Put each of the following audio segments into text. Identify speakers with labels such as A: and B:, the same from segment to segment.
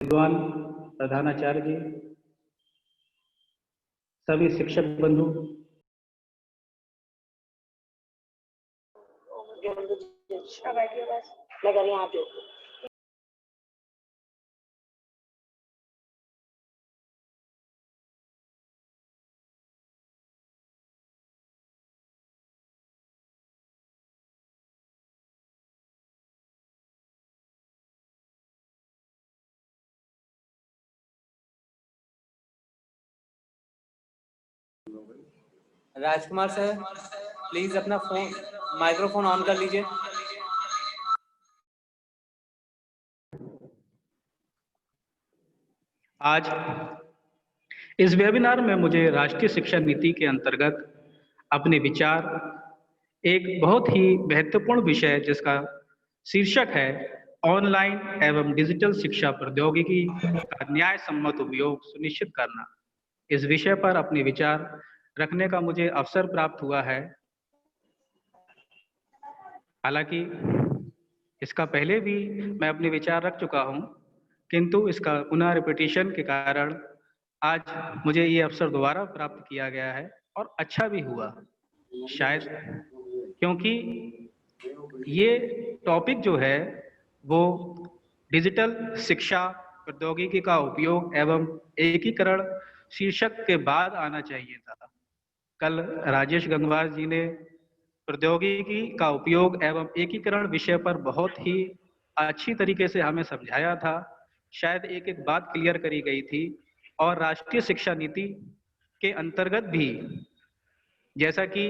A: विद्वान प्रधानाचार्य जी, सभी शिक्षक बंधु,
B: राजकुमार सर प्लीज अपना फोन माइक्रोफोन ऑन कर लीजिए।
A: आज इस वेबिनार में मुझे राष्ट्रीय शिक्षा नीति के अंतर्गत अपने विचार एक बहुत ही महत्वपूर्ण विषय जिसका शीर्षक है ऑनलाइन एवं डिजिटल शिक्षा प्रौद्योगिकी का न्याय सम्मत उपयोग सुनिश्चित करना, इस विषय पर अपने विचार रखने का मुझे अवसर प्राप्त हुआ है। हालांकि इसका पहले भी मैं अपने विचार रख चुका हूं, किंतु इसका पुनः रिपीटिशन के कारण आज मुझे ये अवसर दोबारा प्राप्त किया गया है और अच्छा भी हुआ, शायद क्योंकि ये टॉपिक जो है वो डिजिटल शिक्षा प्रौद्योगिकी का उपयोग एवं एकीकरण शीर्षक के बाद आना चाहिए था। कल राजेश गंगवार जी ने प्रौद्योगिकी का उपयोग एवं एकीकरण विषय पर बहुत ही अच्छी तरीके से हमें समझाया था। शायद एक एक बात क्लियर करी गई थी और राष्ट्रीय शिक्षा नीति के अंतर्गत भी, जैसा कि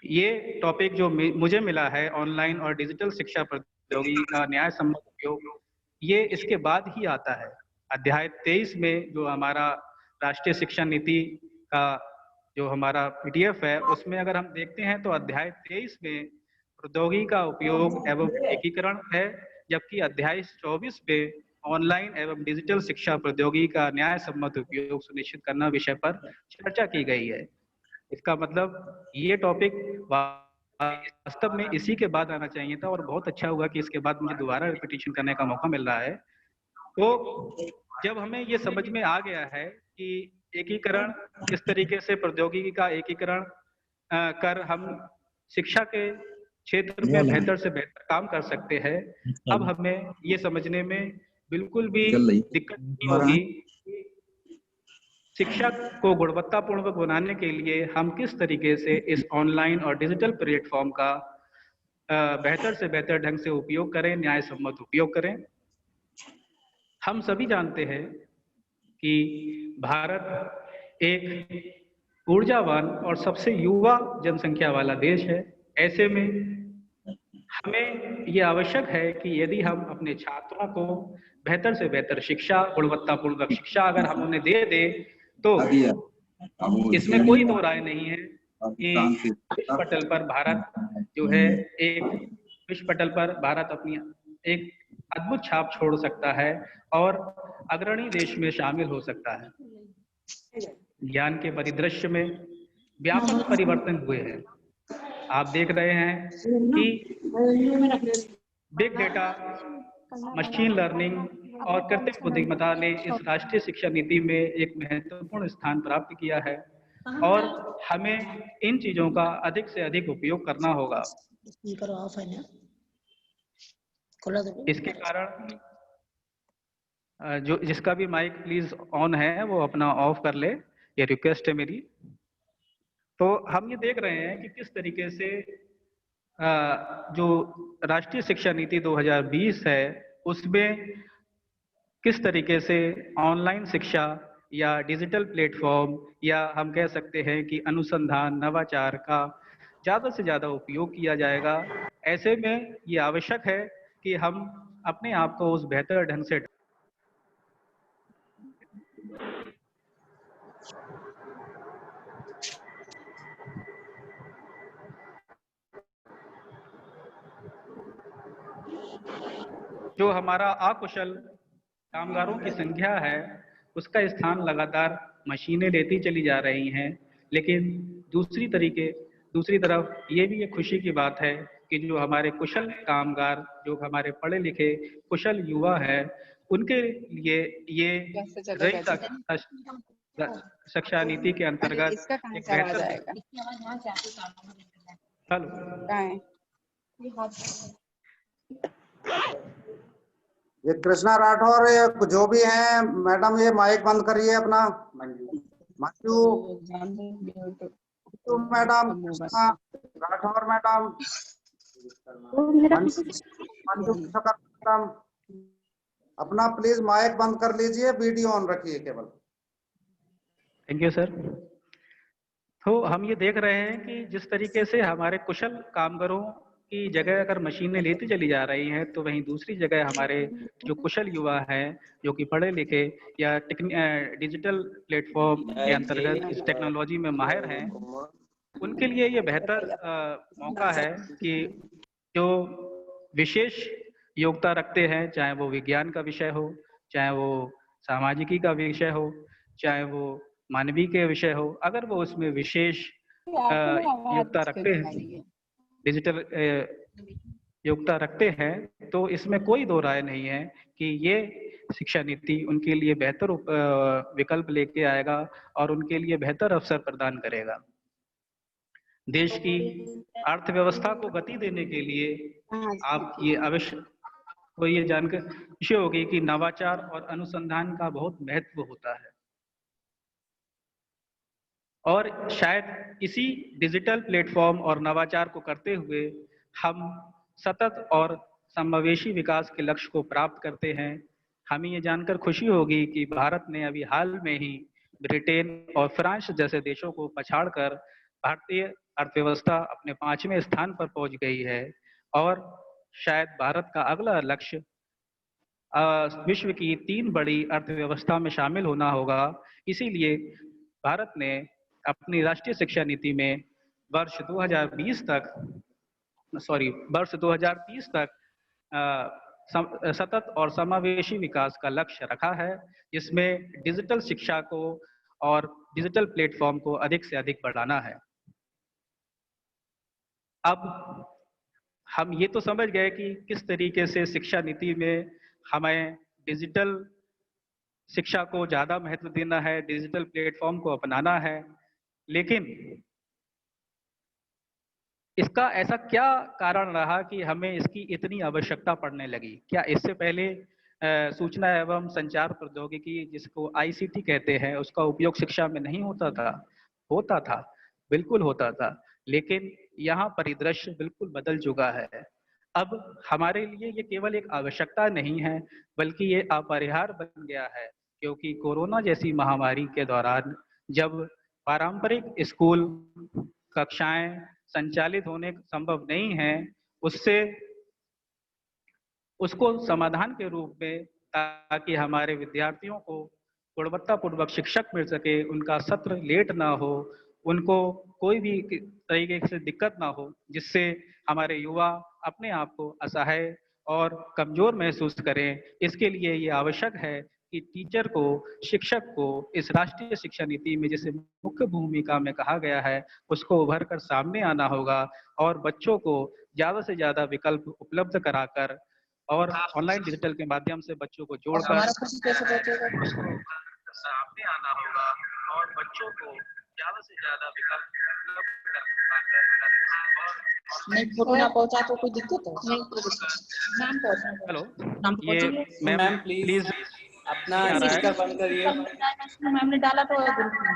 A: ये टॉपिक जो मुझे मिला है ऑनलाइन और डिजिटल शिक्षा प्रौद्योगिकी का न्याय सम्मत उपयोग, ये इसके बाद ही आता है। अध्याय 23 में जो हमारा राष्ट्रीय शिक्षा नीति का जो हमारा PDF है, उसमें अगर हम देखते हैं तो अध्याय 23 में प्रौद्योगिकी का उपयोग एवं एकीकरण है, जबकि अध्याय 24 पे ऑनलाइन एवं डिजिटल शिक्षा प्रौद्योगिकी का न्याय सम्मत उपयोग सुनिश्चित करना विषय पर चर्चा की गई है। इसका मतलब ये टॉपिक वास्तव में इसी के बाद आना चाहिए था और बहुत अच्छा हुआ कि इसके बाद मुझे दोबारा रिपीटिशन करने का मौका मिल रहा है। तो जब हमें ये समझ में आ गया है कि एकीकरण किस तरीके से प्रौद्योगिकी का एकीकरण कर हम शिक्षा के क्षेत्र में बेहतर से बेहतर काम कर सकते हैं, अब हमें ये समझने में बिल्कुल भी दिक्कत नहीं होगी शिक्षा को गुणवत्तापूर्वक बनाने के लिए हम किस तरीके से इस ऑनलाइन और डिजिटल प्लेटफॉर्म का बेहतर से बेहतर ढंग से उपयोग करें, न्याय सम्मत उपयोग करें। हम सभी जानते हैं कि भारत एक ऊर्जावान और सबसे युवा जनसंख्या वाला देश है। ऐसे में हमें ये आवश्यक है कि यदि हम अपने छात्रों को बेहतर से बेहतर शिक्षा, गुणवत्तापूर्वक शिक्षा अगर हम उन्हें दे दें तो इसमें कोई दो राय नहीं है कि विश्व पटल पर भारत जो है विश्व पटल पर भारत अपनी एक अद्भुत छाप छोड़ सकता है और अग्रणी देश में शामिल हो सकता है। ज्ञान के परिदृश्य में व्यापक परिवर्तन हुए हैं। आप देख रहे हैं कि बिग डेटा, मशीन लर्निंग और कृत्रिम बुद्धिमत्ता ने इस राष्ट्रीय शिक्षा नीति में एक महत्वपूर्ण स्थान प्राप्त किया है और हमें इन चीजों का अधिक से अधिक उपयोग करना होगा। इसके कारण जो जिसका भी माइक प्लीज ऑन है वो अपना ऑफ कर ले, ये रिक्वेस्ट है मेरी। तो हम ये देख रहे हैं कि किस तरीके से जो राष्ट्रीय शिक्षा नीति 2020 है उसमें किस तरीके से ऑनलाइन शिक्षा या डिजिटल प्लेटफॉर्म या हम कह सकते हैं कि अनुसंधान नवाचार का ज़्यादा से ज़्यादा उपयोग किया जाएगा। ऐसे में ये आवश्यक है कि हम अपने आप को उस बेहतर ढंग से जो हमारा अकुशल कामगारों की संख्या है उसका स्थान लगातार मशीनें लेती चली जा रही हैं, लेकिन दूसरी तरफ ये भी एक खुशी की बात है कि जो हमारे कुशल कामगार, जो हमारे पढ़े लिखे कुशल युवा हैं, उनके लिए ये
C: कैसे
A: नई
C: चलेगा?
A: शिक्षा नीति के
C: अरे
A: अंतर्गत
C: इसका कहाँ
A: एक
C: से आवाज
A: बेहतर
C: आएगा?
A: हेलो
C: कहाँ है?
D: ये कृष्णा राठौर ये जो भी हैं, मैडम ये माइक बंद करिए अपना। Manju Manju madam, Krishna Rathore madam, Manju Vishwakarma madam, अपना प्लीज माइक बंद कर लीजिए, वीडियो ऑन रखिए केवल।
A: Thank you sir. तो हम ये देख रहे हैं कि जिस तरीके से हमारे कुशल कामगारों की जगह अगर मशीनें लेती चली जा रही हैं, तो वहीं दूसरी जगह हमारे जो कुशल युवा हैं, जो कि पढ़े लिखे या डिजिटल प्लेटफॉर्म के अंतर्गत इस टेक्नोलॉजी में माहिर हैं, उनके लिए ये बेहतर मौका है कि जो विशेष योग्यता रखते हैं, चाहे वो विज्ञान का विषय हो, चाहे वो सामाजिकी का विषय हो, चाहे वो मानवीय के विषय हो, अगर वो उसमें विशेष योग्यता रखते हैं, डिजिटल योग्यता रखते हैं, तो इसमें कोई दो राय नहीं है कि ये शिक्षा नीति उनके लिए बेहतर विकल्प लेके आएगा और उनके लिए बेहतर अवसर प्रदान करेगा। देश की अर्थव्यवस्था को गति देने के लिए आप ये अवश्य को ये जानकर खुशी होगी कि नवाचार और अनुसंधान का बहुत महत्व होता है, और शायद इसी डिजिटल प्लेटफॉर्म और नवाचार को करते हुए हम सतत और समावेशी विकास के लक्ष्य को प्राप्त करते हैं। हमें ये जानकर खुशी होगी कि भारत ने अभी हाल में ही ब्रिटेन और फ्रांस जैसे देशों को पछाड़कर भारतीय अर्थव्यवस्था अपने 5वें स्थान पर पहुंच गई है, और शायद भारत का अगला लक्ष्य विश्व की 3 बड़ी अर्थव्यवस्था में शामिल होना होगा। इसीलिए भारत ने अपनी राष्ट्रीय शिक्षा नीति में वर्ष 2030 तक सतत और समावेशी विकास का लक्ष्य रखा है, जिसमें डिजिटल शिक्षा को और डिजिटल प्लेटफॉर्म को अधिक से अधिक बढ़ाना है। अब हम ये तो समझ गए कि किस तरीके से शिक्षा नीति में हमें डिजिटल शिक्षा को ज़्यादा महत्व देना है, डिजिटल प्लेटफॉर्म को अपनाना है, लेकिन इसका ऐसा क्या कारण रहा कि हमें इसकी इतनी आवश्यकता पड़ने लगी? क्या इससे पहले सूचना एवं संचार प्रौद्योगिकी, जिसको आईसीटी कहते हैं, उसका उपयोग शिक्षा में नहीं होता था? होता था, बिल्कुल होता था, लेकिन यहाँ परिदृश्य बिल्कुल बदल चुका है। अब हमारे लिए ये केवल एक आवश्यकता नहीं है, बल्कि ये अपरिहार्य बन गया है, क्योंकि कोरोना जैसी महामारी के दौरान जब पारंपरिक स्कूल कक्षाएं संचालित होने संभव नहीं है, उसको समाधान के रूप में, ताकि हमारे विद्यार्थियों को गुणवत्तापूर्वक शिक्षक मिल सके, उनका सत्र लेट ना हो, उनको कोई भी तरीके से दिक्कत ना हो, जिससे हमारे युवा अपने आप को असहाय और कमजोर महसूस करें। इसके लिए ये आवश्यक है कि टीचर को, शिक्षक को इस राष्ट्रीय शिक्षा नीति में जिसे मुख्य भूमिका में कहा गया है, उसको उभर कर सामने आना होगा और बच्चों को ज़्यादा से ज़्यादा विकल्प उपलब्ध कराकर और ऑनलाइन डिजिटल के माध्यम से बच्चों को जोड़कर उसको सामने आना होगा और बच्चों को ज़्यादा से ज़्यादा विकल्प उपलब्ध
C: नहीं फोटो ना पहुंचा तो कोई दिक्कत है? नहीं नाम पहुंचा।
A: हेलो,
C: नाम
A: ये
B: मैम प्लीज अपना स्पीकर बंद करिए।
C: मैम ने डाला तो ग्रुप में।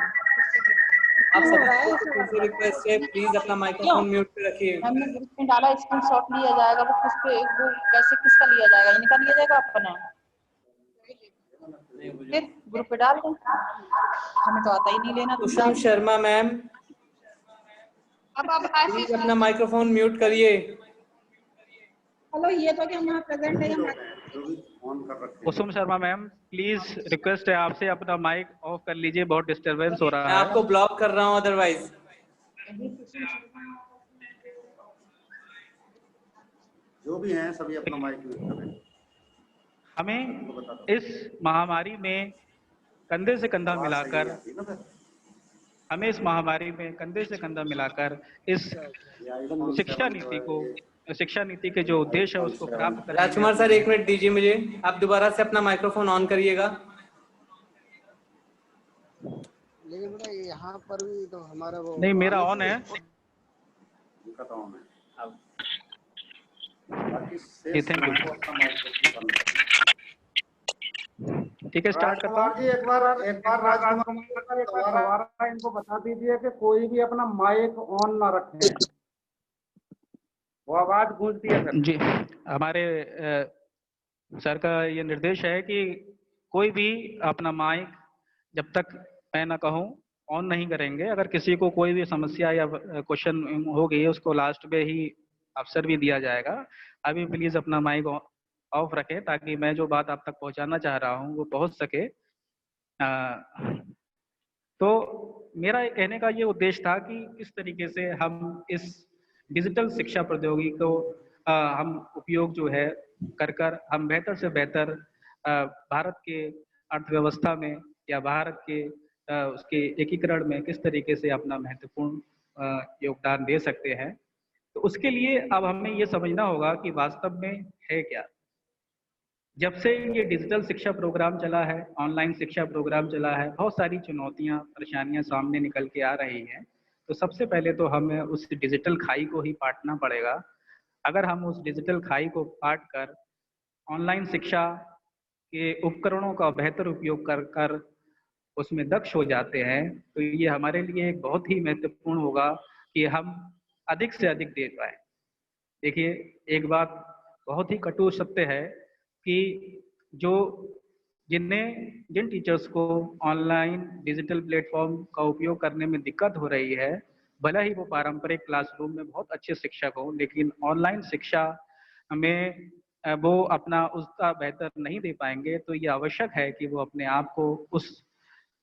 B: आप सबसे रिक्वेस्ट है, प्लीज अपना माइक्रोफोन म्यूट पे रखिए।
C: हमने ग्रुप में डाला, स्क्रीनशॉट लिया जाएगा, वो किस पे, वो कैसे किसका लिया जाएगा? इनका लिया जाएगा अपना, फिर ग्रुप पे डाल दो, हमें तो आता ही नहीं लेना।
B: कुसुम शर्मा मैम,
C: अब आप
B: प्लीज अपना माइक्रोफोन म्यूट करिए।
C: हेलो, ये तो कि हम यहाँ प्रेजेंट है।
A: कुसुम शर्मा मैम, प्लीज रिक्वेस्ट है आपसे, अपना माइक ऑफ कर लीजिए, बहुत डिस्टरबेंस हो रहा है।
B: मैं आपको ब्लॉक कर रहा हूँ अदरवाइज।
D: जो भी हैं सभी अपना माइक म्यूट करें।
A: हमें इस महामारी में कंधे से कंधा मिलाकर इस शिक्षा नीति को शिक्षा नीति के जो उद्देश्य है उसको प्राप्त करने में
B: राजकुमार सर 1 मिनट दीजिए मुझे, आप दोबारा से अपना माइक्रोफोन ऑन करिएगा।
E: लेकिन बेटा यहाँ पर भी तो हमारा वो
A: नहीं, मेरा ऑन है।
D: उनका तो ऑन है।
B: अब
D: बाकी
A: जी, थैंक यू। ठीक है, स्टार्ट करता
D: राजकुमार
A: हूँ।
D: जी एक बार राजकुमार दोबारा इनको बता दीजिए कि कोई भी अपना माइक ऑन ना रखे, वो आवाज गूंजती है फिर।
A: जी, हमारे सर का ये निर्देश है कि कोई भी अपना माइक जब तक मैं ना कहूँ ऑन नहीं करेंगे। अगर किसी को कोई भी समस्या या क्वेश्चन हो गई है उसको लास्ट में ही अवसर भी दिया जाएगा। अभी प्लीज अपना माइक ऑफ रखें ताकि मैं जो बात आप तक पहुंचाना चाह रहा हूँ वो पहुंच सके। तो मेरा ये कहने का ये उद्देश्य था कि किस तरीके से हम इस डिजिटल शिक्षा प्रौद्योगिकी को हम उपयोग जो है कर हम बेहतर से बेहतर भारत के अर्थव्यवस्था में या भारत के उसके एकीकरण में किस तरीके से अपना महत्वपूर्ण योगदान दे सकते हैं। तो उसके लिए अब हमें ये समझना होगा कि वास्तव में है क्या। जब से ये डिजिटल शिक्षा प्रोग्राम चला है, ऑनलाइन शिक्षा प्रोग्राम चला है, बहुत सारी चुनौतियां परेशानियां सामने निकल के आ रही हैं। तो सबसे पहले तो हमें उस डिजिटल खाई को ही पाटना पड़ेगा। अगर हम उस डिजिटल खाई को पाट कर ऑनलाइन शिक्षा के उपकरणों का बेहतर उपयोग कर उसमें दक्ष हो जाते हैं तो ये हमारे लिए एक बहुत ही महत्वपूर्ण होगा कि हम अधिक से अधिक दे पाए। देखिए, एक बात बहुत ही कटु सत्य है कि जिन टीचर्स को ऑनलाइन डिजिटल प्लेटफॉर्म का उपयोग करने में दिक्कत हो रही है, भले ही वो पारंपरिक क्लासरूम में बहुत अच्छे शिक्षक हों, लेकिन ऑनलाइन शिक्षा में वो अपना उसका बेहतर नहीं दे पाएंगे। तो ये आवश्यक है कि वो अपने आप को उस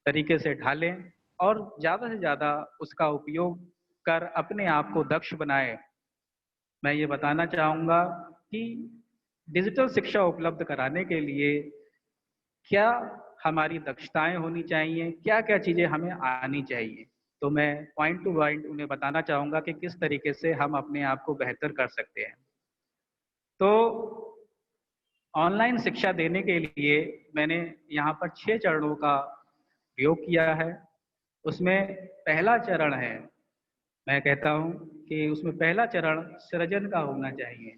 A: तरीके से ढालें और ज़्यादा से ज़्यादा उसका उपयोग कर अपने आप को दक्ष बनाए। मैं ये बताना चाहूँगा कि डिजिटल शिक्षा उपलब्ध कराने के लिए क्या हमारी दक्षताएं होनी चाहिए, क्या क्या चीज़ें हमें आनी चाहिए। तो मैं पॉइंट टू पॉइंट उन्हें बताना चाहूँगा कि किस तरीके से हम अपने आप को बेहतर कर सकते हैं। तो ऑनलाइन शिक्षा देने के लिए मैंने यहाँ पर 6 चरणों का प्रयोग किया है। उसमें पहला चरण है, मैं कहता हूँ कि उसमें पहला चरण सृजन का होना चाहिए।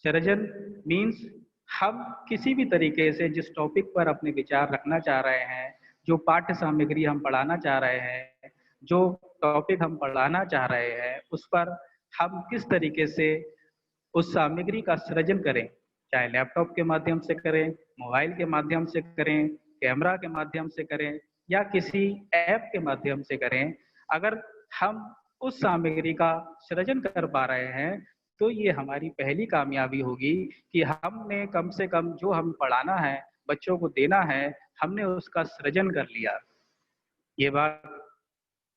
A: सृजन मीन्स हम किसी भी तरीके से जिस टॉपिक पर अपने विचार रखना चाह रहे हैं, जो पाठ्य सामग्री हम पढ़ाना चाह रहे हैं, जो टॉपिक हम पढ़ाना चाह रहे हैं, उस पर हम किस तरीके से उस सामग्री का सृजन करें, चाहे लैपटॉप के माध्यम से करें, मोबाइल के माध्यम से करें, कैमरा के माध्यम से करें या किसी ऐप के माध्यम से करें। अगर हम उस सामग्री का सृजन कर पा रहे हैं तो ये हमारी पहली कामयाबी होगी कि हमने कम से कम जो हम पढ़ाना है, बच्चों को देना है, हमने उसका सृजन कर लिया। ये बात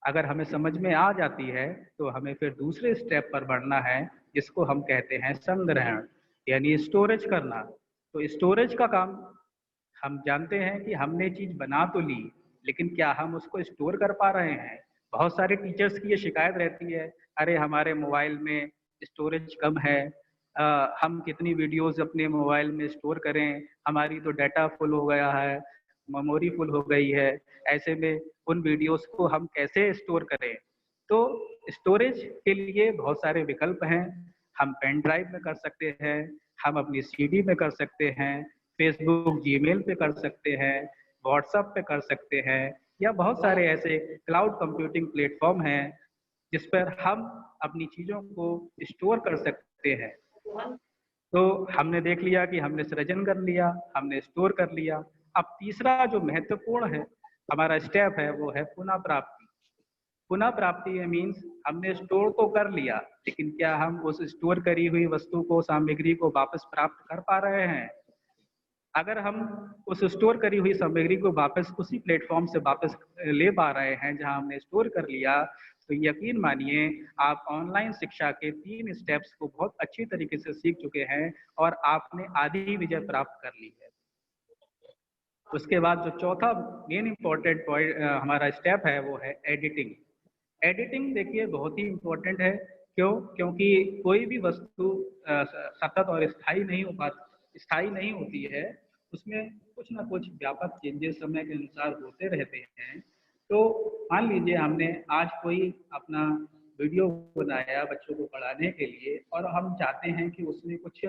A: अगर हमें समझ में आ जाती है तो हमें फिर दूसरे स्टेप पर बढ़ना है जिसको हम कहते हैं संग्रहण यानी स्टोरेज करना। तो स्टोरेज का काम हम जानते हैं कि हमने चीज बना तो ली, लेकिन क्या हम उसको स्टोर कर पा रहे हैं। बहुत सारे टीचर्स की ये शिकायत रहती है, अरे हमारे मोबाइल में स्टोरेज कम है, हम कितनी वीडियोस अपने मोबाइल में स्टोर करें, हमारी तो डाटा फुल हो गया है, मेमोरी फुल हो गई है, ऐसे में उन वीडियोस को हम कैसे स्टोर करें। तो स्टोरेज के लिए बहुत सारे विकल्प हैं। हम पेन ड्राइव में कर सकते हैं, हम अपनी सीडी में कर सकते हैं, फेसबुक जीमेल पे कर सकते हैं, व्हाट्सएप पे कर सकते हैं, या बहुत सारे ऐसे क्लाउड कंप्यूटिंग प्लेटफॉर्म हैं जिस पर हम अपनी चीज़ों को स्टोर कर सकते हैं। तो हमने देख लिया कि हमने सृजन कर लिया, हमने स्टोर कर लिया। अब तीसरा जो महत्वपूर्ण है हमारा स्टेप है वो है पुनः प्राप्ति। पुनः प्राप्ति मीन्स हमने स्टोर तो कर लिया, लेकिन क्या हम उस स्टोर करी हुई वस्तु को, सामग्री को वापस प्राप्त कर पा रहे हैं। अगर हम उस स्टोर करी हुई सामग्री को वापस उसी प्लेटफॉर्म से वापस ले पा रहे हैं जहां हमने स्टोर कर लिया, तो यकीन मानिए आप ऑनलाइन शिक्षा के 3 स्टेप्स को बहुत अच्छी तरीके से सीख चुके हैं और आपने आधी विजय प्राप्त कर ली है। उसके बाद जो चौथा मेन इंपॉर्टेंट पॉइंट हमारा स्टेप है वो है एडिटिंग। एडिटिंग देखिए बहुत ही इम्पोर्टेंट है। क्योंकि कोई भी वस्तु सतत और स्थायी नहीं होती है, उसमें कुछ ना कुछ व्यापक चेंजेस समय के अनुसार होते रहते हैं। तो मान लीजिए हमने आज कोई अपना वीडियो बनाया बच्चों को पढ़ाने के लिए और हम चाहते हैं कि उसमें कुछ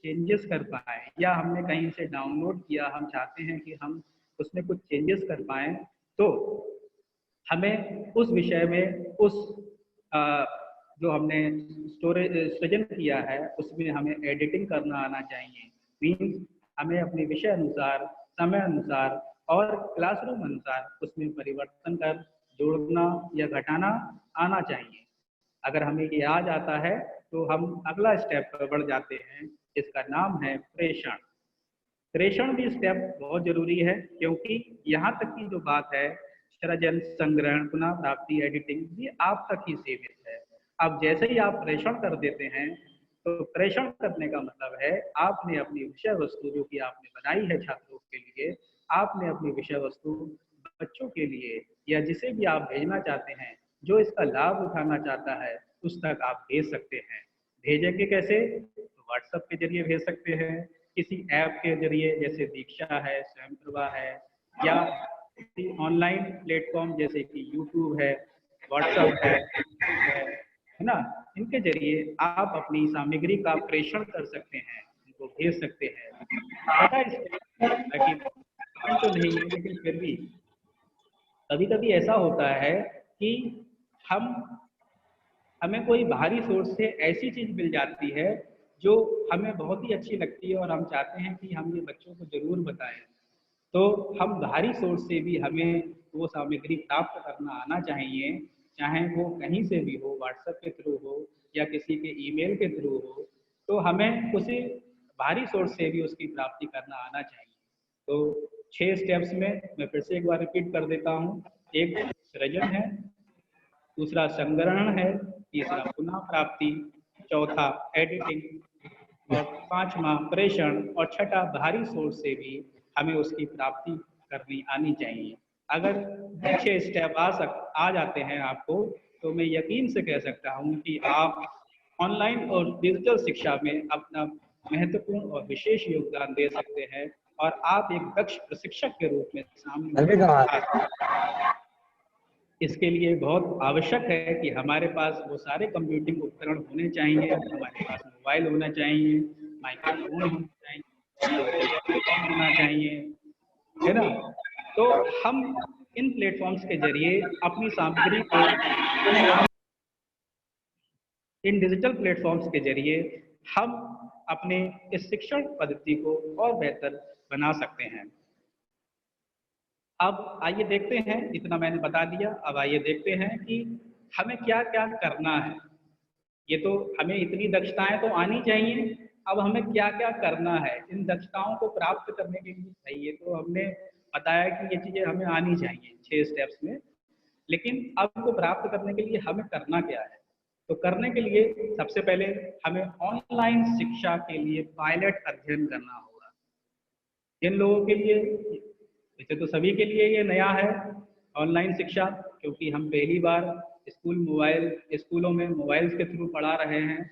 A: चेंजेस कर पाएँ, या हमने कहीं से डाउनलोड किया, हम चाहते हैं कि हम उसमें कुछ चेंजेस कर पाएँ, तो हमें उस विषय में जो हमने सृजन किया है उसमें हमें एडिटिंग करना आना चाहिए। मीन्स हमें अपने विषय अनुसार, समय अनुसार और क्लासरूम अनुसार उसमें परिवर्तन कर जोड़ना या घटाना आना चाहिए। अगर हमें ये आ जाता है तो हम अगला स्टेप पर बढ़ जाते हैं, जिसका नाम है प्रेषण। प्रेषण भी स्टेप बहुत जरूरी है, क्योंकि यहाँ तक की जो बात है सृजन, संग्रहण, पुनः प्राप्ति, एडिटिंग, ये आप तक ही सीमित है। अब जैसे ही आप प्रेषण कर देते हैं, तो प्रेषण करने का मतलब है आपने अपनी विषय वस्तु जो कि आपने बनाई है छात्रों के लिए, आपने अपनी विषय वस्तु बच्चों के लिए या जिसे भी आप भेजना चाहते हैं, जो इसका लाभ उठाना चाहता है, उस तक आप भेज सकते हैं। भेजेंगे कैसे? व्हाट्सएप के जरिए भेज सकते हैं, किसी ऐप के जरिए जैसे दीक्षा है, स्वयंप्रभा है, या किसी ऑनलाइन प्लेटफॉर्म जैसे कि यूट्यूब है, व्हाट्सएप है ना, इनके जरिए आप अपनी सामग्री का प्रेषण कर सकते हैं, उनको भेज सकते हैं। पता है इसमें तो नहीं है, लेकिन फिर भी कभी कभी ऐसा होता है कि हमें कोई बाहरी सोर्स से ऐसी चीज मिल जाती है जो हमें बहुत ही अच्छी लगती है और हम चाहते हैं कि हम ये बच्चों को जरूर बताएं। तो हम बाहरी सोर्स से भी हमें वो सामग्री प्राप्त करना आना चाहिए, चाहे वो कहीं से भी हो, व्हाट्सएप के थ्रू हो या किसी के ईमेल के थ्रू हो, तो हमें उसी बाहरी सोर्स से भी उसकी प्राप्ति करना आना चाहिए। तो 6 स्टेप्स में मैं फिर से एक बार रिपीट कर देता हूँ। एक सृजन है, दूसरा संग्रहण है, तीसरा पुनः प्राप्ति, चौथा एडिटिंग और पांचवा प्रेषण और छठा बाहरी सोर्स से भी हमें उसकी प्राप्ति करनी आनी चाहिए। अगर ये 6 स्टेप आ जाते हैं आपको, तो मैं यकीन से कह सकता हूँ कि आप ऑनलाइन और डिजिटल शिक्षा में अपना महत्वपूर्ण और विशेष योगदान दे सकते हैं और आप एक दक्ष प्रशिक्षक के रूप में सामने। इसके लिए बहुत आवश्यक है कि हमारे पास वो सारे कंप्यूटिंग उपकरण होने चाहिए, हमारे पास मोबाइल होना चाहिए, माइक्रोफोन होना चाहिए, होना चाहिए, है ना। तो हम इन प्लेटफॉर्म्स के जरिए अपनी सामग्री को, इन डिजिटल प्लेटफॉर्म्स के जरिए हम अपने इस शिक्षण पद्धति को और बेहतर बना सकते हैं। अब आइए देखते हैं, इतना मैंने बता दिया, अब आइए देखते हैं कि हमें क्या क्या करना है। ये तो हमें इतनी दक्षताएं तो आनी चाहिए, अब हमें क्या क्या करना है इन दक्षताओं को प्राप्त करने के लिए। सही है, तो हमने बताया कि ये चीजें हमें आनी चाहिए 6 स्टेप्स में, लेकिन अब इनको प्राप्त करने के लिए हमें करना क्या है? तो करने के लिए सबसे पहले हमें ऑनलाइन शिक्षा के लिए पायलट अध्ययन करना होगा। जिन लोगों के लिए, वैसे तो सभी के लिए ये नया है ऑनलाइन शिक्षा, क्योंकि हम पहली बार स्कूलों में मोबाइल्स के थ्रू पढ़ा रहे हैं,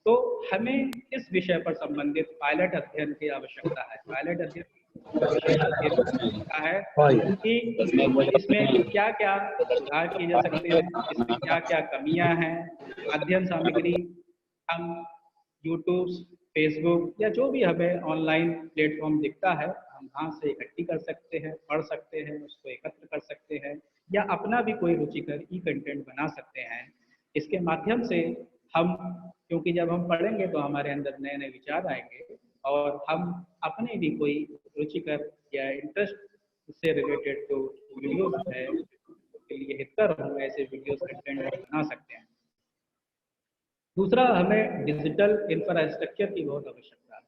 A: तो हमें इस विषय पर संबंधित पायलट अध्ययन की आवश्यकता है। पायलट अध्ययन है कि इसमें क्या क्या सुधार किए जा सकते हैं, इसमें क्या क्या कमियां हैं। अध्ययन सामग्री हम यूट्यूब, फेसबुक या जो भी हमें ऑनलाइन प्लेटफॉर्म दिखता है, हम वहाँ से इकट्ठी कर सकते हैं, पढ़ सकते हैं, उसको एकत्र कर सकते हैं, या अपना भी कोई रुचिकर ई कंटेंट बना सकते हैं। इसके माध्यम से हम, क्योंकि जब हम पढ़ेंगे तो हमारे अंदर नए नए विचार आएंगे और हम अपने भी कोई रुचिकर या इंटरेस्ट से रिलेटेड जो वीडियोस है उसके लिए हितकर हम ऐसे वीडियोस कंटेंट बना सकते हैं। दूसरा, हमें डिजिटल इंफ्रास्ट्रक्चर की बहुत आवश्यकता है।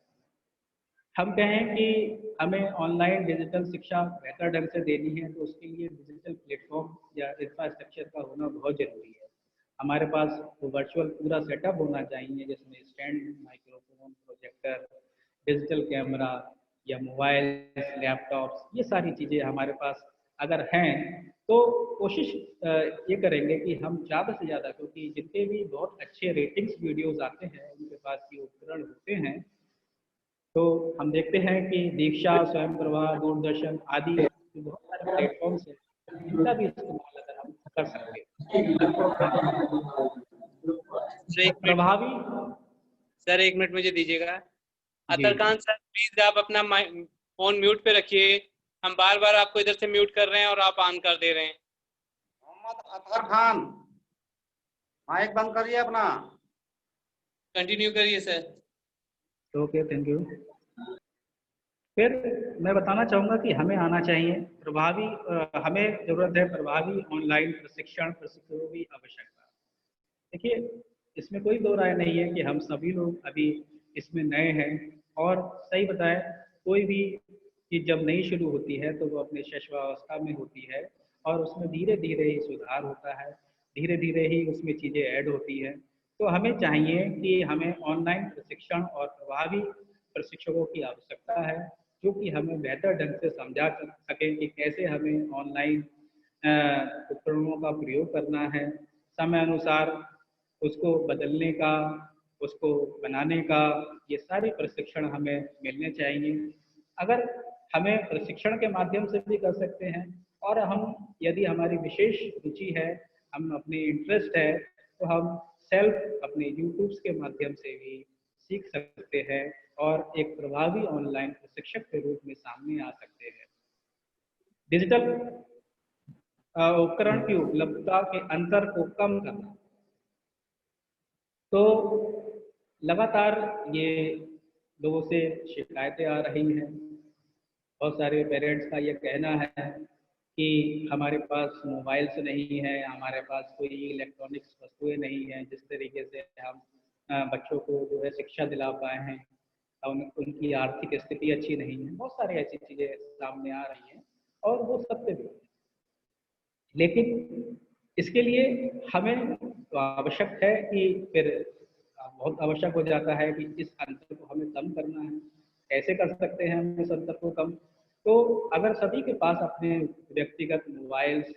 A: हम कहें कि हमें ऑनलाइन डिजिटल शिक्षा बेहतर ढंग से देनी है, तो उसके लिए डिजिटल प्लेटफॉर्म या इंफ्रास्ट्रक्चर का होना बहुत जरूरी है। हमारे पास वो वर्चुअल पूरा सेटअप होना चाहिए, जिसमें stand, microphone, projector, digital camera या मोबाइल, लैपटॉप्स, ये सारी चीज़ें हमारे पास अगर हैं तो कोशिश ये करेंगे कि हम ज़्यादा से ज़्यादा, क्योंकि जितने भी बहुत अच्छे रेटिंग्स वीडियोस आते हैं उनके पास ये उपकरण होते हैं, तो हम देखते हैं कि दीक्षा, स्वयं प्रभा, दूरदर्शन आदि जो बहुत सारे प्लेटफॉर्म्स हैं, इनका भी इस्तेमाल अगर हम कर सकते हैं
B: सर एक मिनट
A: प्रभावी।
B: सर, 1 मिनट मुझे दीजिएगा।
A: जी
B: अतरखान सर, प्लीज आप अपना फोन म्यूट पे रखिए। हम बार बार आपको इधर से म्यूट कर रहे हैं और आप ऑन कर दे रहे हैं।
D: मोहम्मद अतहर खान, माइक बंद करिए अपना।
B: कंटिन्यू करिए सर।
A: Okay, thank you. फिर मैं बताना चाहूँगा कि हमें आना चाहिए प्रभावी, हमें ज़रूरत है प्रभावी ऑनलाइन प्रशिक्षण, प्रशिक्षकों की आवश्यकता। देखिए, इसमें कोई दो राय नहीं है कि हम सभी लोग अभी इसमें नए हैं, और सही बताएं, कोई भी चीज़ जब नई शुरू होती है तो वो अपने शैशवावस्था में होती है, और उसमें धीरे धीरे ही सुधार होता है, धीरे धीरे ही उसमें चीज़ें ऐड होती हैं। तो हमें चाहिए कि हमें ऑनलाइन प्रशिक्षण और प्रभावी प्रशिक्षकों की आवश्यकता है, जो कि हमें बेहतर ढंग से समझा सकें कि कैसे हमें ऑनलाइन उपकरणों का प्रयोग करना है, समय अनुसार उसको बदलने का, उसको बनाने का, ये सारे प्रशिक्षण हमें मिलने चाहिए। अगर हमें प्रशिक्षण के माध्यम से भी कर सकते हैं, और हम यदि हमारी विशेष रुचि है, हम अपनी इंटरेस्ट है, तो हम सेल्फ अपने यूट्यूब्स के माध्यम से भी सीख सकते हैं और एक प्रभावी ऑनलाइन प्रशिक्षक के रूप में सामने आ सकते हैं। डिजिटल उपकरण की उपलब्धता के अंतर को कम करना, तो लगातार ये लोगों से शिकायतें आ रही हैं। बहुत सारे पेरेंट्स का ये कहना है कि हमारे पास मोबाइल्स नहीं है, हमारे पास कोई इलेक्ट्रॉनिक्स वस्तुएं नहीं हैं जिस तरीके से हम बच्चों को जो है शिक्षा दिला पाए हैं, उनकी आर्थिक स्थिति अच्छी नहीं है, बहुत सारी ऐसी चीज़ें सामने आ रही हैं, और वो सत्य भी है। लेकिन इसके लिए हमें तो आवश्यक है कि फिर बहुत आवश्यक हो जाता है कि इस अंतर को हमें कम करना है। कैसे कर सकते हैं हम इस अंतर को कम? तो अगर सभी के पास अपने व्यक्तिगत मोबाइल्स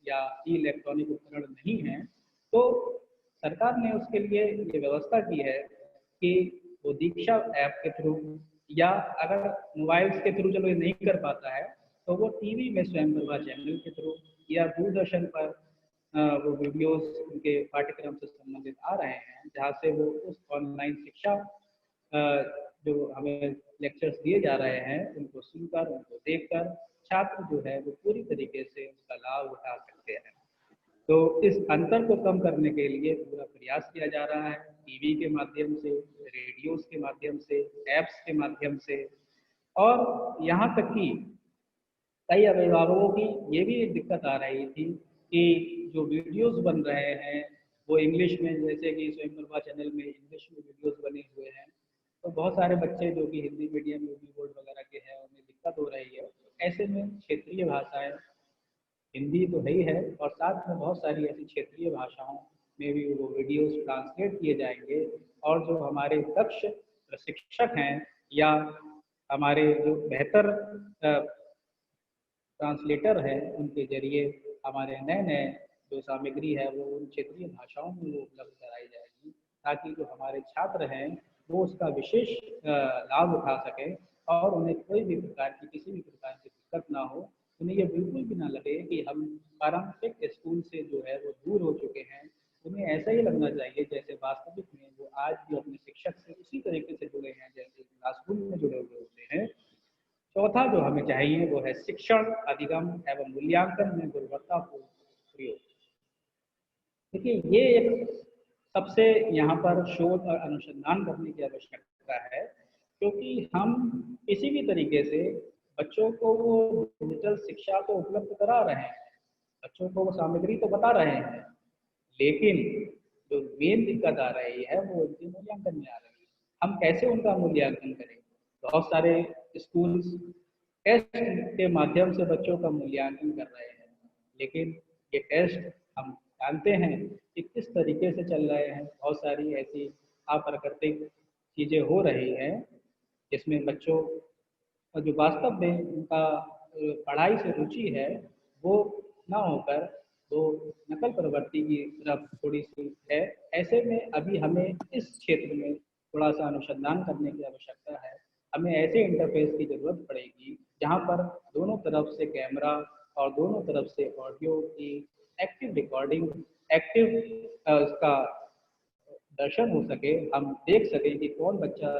A: या इलेक्ट्रॉनिक उपकरण नहीं हैं, तो सरकार ने उसके लिए ये व्यवस्था की है कि वो दीक्षा ऐप के थ्रू, या अगर मोबाइल्स के थ्रू चलो ये नहीं कर पाता है, तो वो टीवी में स्वयं प्रभा चैनल के थ्रू या दूरदर्शन पर वो वीडियोस उनके पाठ्यक्रम से संबंधित आ रहे हैं, जहाँ से वो उस ऑनलाइन शिक्षा जो हमें लेक्चर्स दिए जा रहे हैं उनको सुनकर, उनको देखकर छात्र जो है वो पूरी तरीके से उसका लाभ उठा सकते हैं। तो इस अंतर को कम करने के लिए पूरा प्रयास किया जा रहा है, टीवी के माध्यम से, रेडियोस के माध्यम से, ऐप्स के माध्यम से, और यहाँ तक कि कई अभिभावकों की ये भी एक दिक्कत आ रही थी कि जो वीडियोस बन रहे हैं वो इंग्लिश में, जैसे कि स्वयं प्रभा चैनल में इंग्लिश में वीडियोस बने हुए हैं, तो बहुत सारे बच्चे जो कि हिंदी मीडियम, यूपी बोर्ड वगैरह के हैं, उन्हें दिक्कत हो रही है। ऐसे में क्षेत्रीय भाषाएं, हिंदी तो है ही है, और साथ में बहुत सारी ऐसी क्षेत्रीय भाषाओं में भी वो वीडियोस ट्रांसलेट किए जाएंगे, और जो हमारे दक्ष प्रशिक्षक हैं या हमारे जो बेहतर ट्रांसलेटर है, उनके जरिए हमारे नए नए जो सामग्री है वो उन क्षेत्रीय भाषाओं में वो उपलब्ध कराई जाएगी, ताकि जो हमारे छात्र हैं वो उसका विशेष लाभ उठा सकें, और उन्हें कोई भी प्रकार की, किसी भी प्रकार की दिक्कत ना हो। उन्हें ये बिल्कुल भी ना लगे कि हम पारंपरिक स्कूल से जो है वो दूर हो चुके हैं। उन्हें ऐसा ही लगना चाहिए जैसे वास्तविक में वो आज भी अपने शिक्षक से उसी तरीके से जुड़े हैं जैसे क्लासरूम में जुड़े हुए होते हैं। चौथा जो हमें चाहिए वो है शिक्षण, अधिगम एवं मूल्यांकन में गुणवत्तापूर्ण प्रयोग। देखिए, ये एक सबसे यहाँ पर शोध और अनुसंधान करने की आवश्यकता है, क्योंकि हम किसी भी तरीके से बच्चों को वो डिजिटल शिक्षा को उपलब्ध करा रहे हैं, बच्चों को वो सामग्री तो बता रहे हैं, लेकिन जो मेन दिक्कत आ रही है वो उनके मूल्यांकन में आ रही है। हम कैसे उनका मूल्यांकन करें? बहुत सारे स्कूल्स टेस्ट के माध्यम से बच्चों का मूल्यांकन कर रहे हैं, लेकिन ये टेस्ट हम जानते हैं कि किस तरीके से चल रहे हैं। बहुत सारी ऐसी अप्राकृतिक चीज़ें हो रही हैं जिसमें बच्चों जो वास्तव में उनका पढ़ाई से रुचि है वो ना होकर वो नकल प्रवृत्ति की तरफ थोड़ी सी है। ऐसे में अभी हमें इस क्षेत्र में थोड़ा सा अनुसंधान करने की आवश्यकता है। हमें ऐसे इंटरफेस की ज़रूरत पड़ेगी जहाँ पर दोनों तरफ से कैमरा और दोनों तरफ से ऑडियो की एक्टिव रिकॉर्डिंग, एक्टिव उसका दर्शन हो सके, हम देख सकें कि कौन बच्चा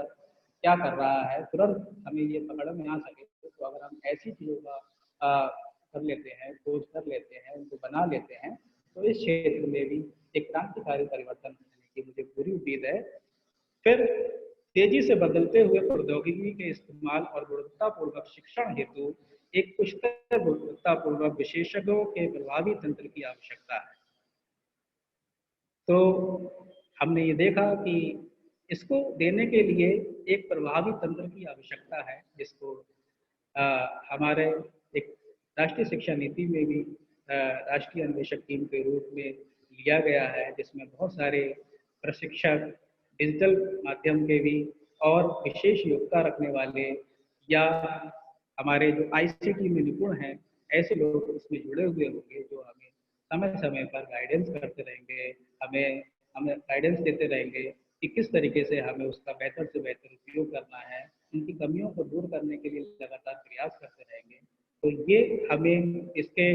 A: क्या कर रहा है, तुरंत हमें ये पकड़ में आ सके। तो अगर हम ऐसी चीज़ों का कर लेते हैं, खोज कर लेते हैं, उनको बना लेते हैं, तो इस क्षेत्र में भी एक क्रांतिकारी परिवर्तन होने की मुझे पूरी उम्मीद है। फिर तेजी से बदलते हुए प्रौद्योगिकी के इस्तेमाल और गुणवत्तापूर्वक शिक्षण हेतु एक उच्चतर गुणवत्तापूर्वक विशेषज्ञों के प्रभावी तंत्र की आवश्यकता है। तो हमने ये देखा कि इसको देने के लिए एक प्रभावी तंत्र की आवश्यकता है, जिसको हमारे एक राष्ट्रीय शिक्षा नीति में भी राष्ट्रीय अन्वेषक टीम के रूप में लिया गया है, जिसमें बहुत सारे प्रशिक्षक, डिजिटल माध्यम के भी और विशेष योग्यता रखने वाले या हमारे जो आईसीटी में निपुण हैं, ऐसे लोग इसमें जुड़े हुए होंगे जो हमें समय समय पर गाइडेंस करते रहेंगे, हमें गाइडेंस देते रहेंगे कि किस तरीके से हमें उसका बेहतर से बेहतर उपयोग करना है, उनकी कमियों को दूर करने के लिए लगातार प्रयास करते रहेंगे। तो ये हमें इसके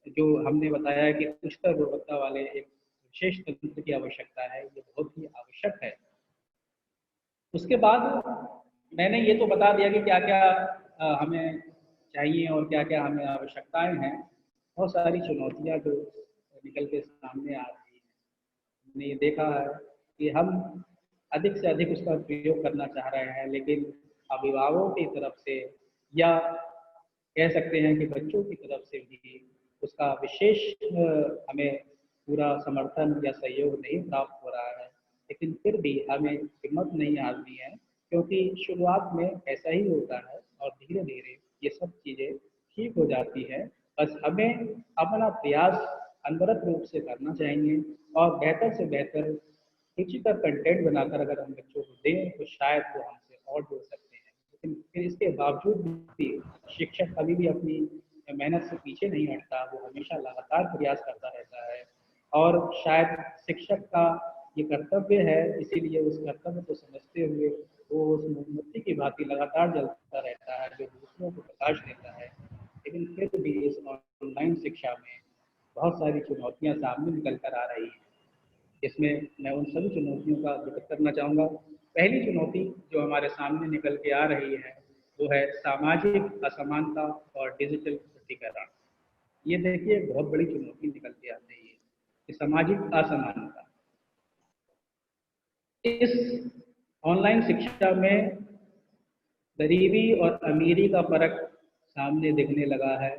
A: जो हमने बताया कि उच्चतर गुणवत्ता वाले एक विशेष तंत्र की आवश्यकता है, ये बहुत ही आवश्यक है। उसके बाद मैंने ये तो बता दिया कि क्या क्या हमें चाहिए और क्या क्या हमें आवश्यकताएं हैं। बहुत सारी चुनौतियां जो निकल के सामने आ रही हैं, हमने ये देखा है कि हम अधिक से अधिक उसका प्रयोग करना चाह रहे हैं, लेकिन अभिभावकों की तरफ से या कह सकते हैं कि बच्चों की तरफ से भी उसका विशेष हमें पूरा समर्थन या सहयोग नहीं प्राप्त हो रहा है। लेकिन फिर भी हमें हिम्मत नहीं हारनी है, क्योंकि शुरुआत में ऐसा ही होता है और धीरे धीरे ये सब चीज़ें ठीक हो जाती हैं। बस हमें अपना प्रयास अनवरत रूप से करना चाहिए और बेहतर से बेहतर रुचिकर कंटेंट बनाकर अगर हम बच्चों को दें तो शायद वो हमसे और जुड़ सकते हैं। लेकिन फिर इसके बावजूद भी शिक्षक कभी भी अपनी मेहनत से पीछे नहीं हटता, वो हमेशा लगातार प्रयास करता रहता है और शायद शिक्षक का ये कर्तव्य है, इसीलिए उस कर्तव्य को समझते हुए वो उस मोमबत्ती की भांति लगातार जलता रहता है जो दूसरों को प्रकाश देता है। लेकिन फिर भी इस ऑनलाइन शिक्षा में बहुत सारी चुनौतियां सामने निकल कर आ रही हैं। इसमें मैं उन सभी चुनौतियों का जिक्र करना चाहूँगा। पहली चुनौती जो हमारे सामने निकल के आ रही है वो है सामाजिक असमानता और डिजिटल प्रतिकरण। ये देखिए बहुत बड़ी चुनौती निकल के आ रही है कि सामाजिक असमानता। इस ऑनलाइन शिक्षा में गरीबी और अमीरी का फर्क सामने दिखने लगा है।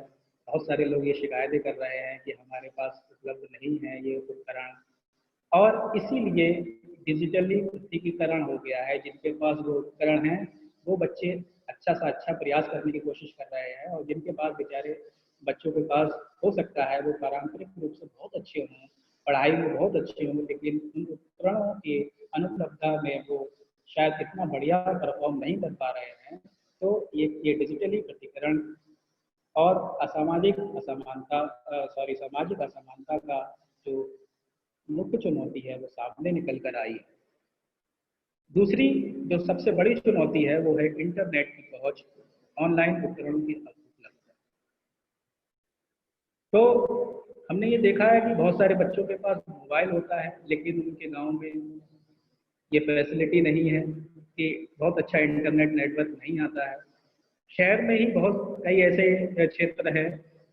A: बहुत सारे लोग ये शिकायतें कर रहे हैं कि हमारे पास उपलब्ध नहीं है ये उपकरण, और इसीलिए डिजिटली पृथकीकरण हो गया है। जिनके पास वो उपकरण हैं वो बच्चे अच्छा सा अच्छा प्रयास करने की कोशिश कर रहे हैं, और जिनके पास बेचारे बच्चों के पास हो सकता है वो पारंपरिक रूप से बहुत अच्छे हों, पढ़ाई में बहुत अच्छे हों, लेकिन उन उपकरणों की अनुपलब्धता में वो शायद इतना बढ़िया परफॉर्म नहीं कर पा रहे हैं। तो ये डिजिटली पृथकीकरण और सामाजिक असमानता का जो मुख्य चुनौती है वो सामने निकल कर आई है। दूसरी जो सबसे बड़ी चुनौती है वो है इंटरनेट की पहुंच, ऑनलाइन उपकरणों की उपलब्धता। तो हमने ये देखा है कि बहुत सारे बच्चों के पास मोबाइल होता है, लेकिन उनके गांव में ये फैसिलिटी नहीं है कि बहुत अच्छा इंटरनेट नेटवर्क नहीं आता है। शहर में ही बहुत कई ऐसे क्षेत्र हैं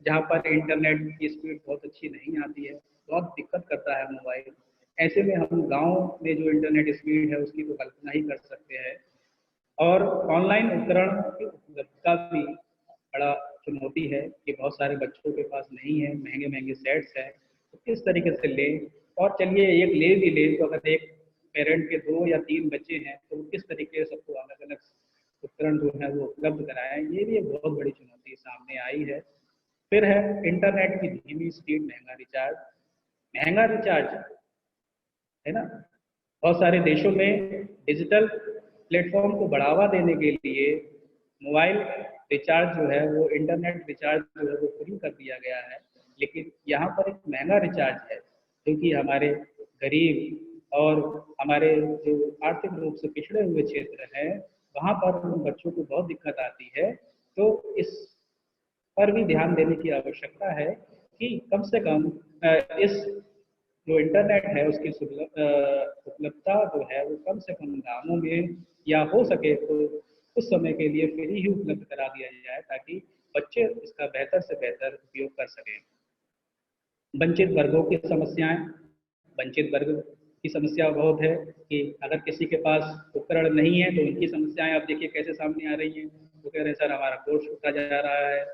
A: जहाँ पर इंटरनेट की स्पीड बहुत अच्छी नहीं आती है, बहुत दिक्कत करता है मोबाइल। ऐसे में हम गांव में जो इंटरनेट स्पीड है उसकी तो कल्पना ही कर सकते हैं। और ऑनलाइन उपकरण की उपलब्धता भी बड़ा चुनौती है कि बहुत सारे बच्चों के पास नहीं है, महंगे महंगे सेट्स हैं, तो किस तरीके से लें। और चलिए एक ले भी लें तो अगर एक पेरेंट के 2 या 3 बच्चे हैं तो किस तरीके से सबको अलग अलग उपकरण जो है वो उपलब्ध कराएं, ये भी एक बहुत बड़ी चुनौती सामने आई है। फिर है इंटरनेट की धीमी स्पीड, महंगा रिचार्ज है ना। बहुत सारे देशों में डिजिटल प्लेटफॉर्म को बढ़ावा देने के लिए मोबाइल रिचार्ज जो है वो इंटरनेट रिचार्ज जो है वो फ्री कर दिया गया है, लेकिन यहाँ पर एक महंगा रिचार्ज है क्योंकि हमारे गरीब और हमारे जो आर्थिक रूप से पिछड़े हुए क्षेत्र हैं वहाँ पर उन बच्चों को बहुत दिक्कत आती है। तो इस पर भी ध्यान देने की आवश्यकता है कि कम से कम इस जो इंटरनेट है उसकी उपलब्धता जो है वो कम से कम दामों में या हो सके तो कुछ समय के लिए फ्री ही उपलब्ध करा दिया जाए ताकि बच्चे इसका बेहतर से बेहतर उपयोग कर सकें। वंचित वर्गों की समस्याएं, वंचित वर्ग की समस्या बहुत है कि अगर किसी के पास उपकरण नहीं है तो उनकी समस्याएं आप देखिए कैसे सामने आ रही हैं। वो कह रहे हैं सर हमारा कोर्स छूटा जा रहा है।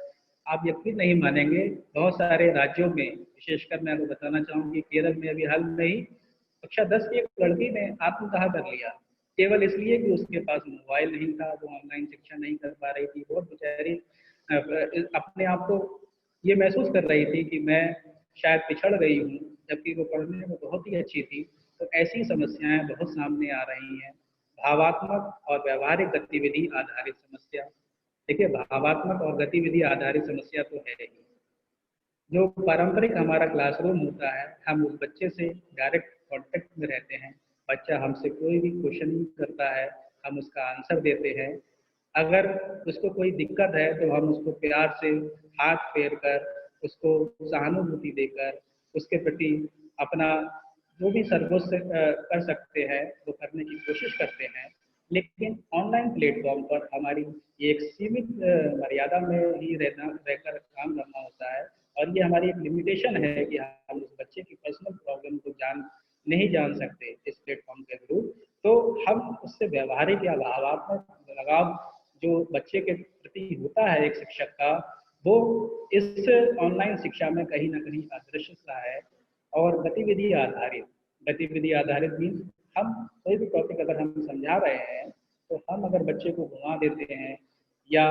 A: आप यकीन नहीं मानेंगे, बहुत सारे राज्यों में, विशेषकर मैं आपको बताना चाहूँगी केरल में अभी हाल में ही कक्षा 10 की एक लड़की ने आत्मदाह कर लिया, केवल इसलिए कि उसके पास मोबाइल नहीं था, वो ऑनलाइन शिक्षा नहीं कर पा रही थी। बहुत बेचारी अपने आप को ये महसूस कर रही थी कि मैं शायद पिछड़ गई हूँ, जबकि वो पढ़ने में बहुत ही अच्छी थी। तो ऐसी समस्याएं बहुत सामने आ रही हैं। भावात्मक और व्यवहारिक गतिविधि आधारित समस्या, देखिए भावात्मक और गतिविधि आधारित समस्या तो है ही। जो पारंपरिक हमारा क्लासरूम होता है, हम उस बच्चे से डायरेक्ट कांटेक्ट में रहते हैं। बच्चा हमसे कोई भी क्वेश्चन करता है, हम उसका आंसर देते हैं। अगर उसको कोई दिक्कत है तो हम उसको प्यार से हाथ फेर कर, उसको सहानुभूति देकर, उसके प्रति अपना जो भी सर्वोच्च कर सकते हैं वो करने की कोशिश करते हैं। लेकिन ऑनलाइन प्लेटफॉर्म पर हमारी एक सीमित मर्यादा में ही रहकर काम करना होता है और ये हमारी एक लिमिटेशन है कि हम उस बच्चे की पर्सनल प्रॉब्लम को नहीं जान सकते इस प्लेटफॉर्म के थ्रू। तो हम उससे व्यवहारिक या भावात्मक लगाव जो बच्चे के प्रति होता है एक शिक्षक का, वो इस ऑनलाइन शिक्षा में कहीं ना कहीं अदृश्य सा है। और गतिविधि आधारित मीन्स हम कोई भी टॉपिक अगर हम समझा रहे हैं तो हम अगर बच्चे को घुमा देते हैं या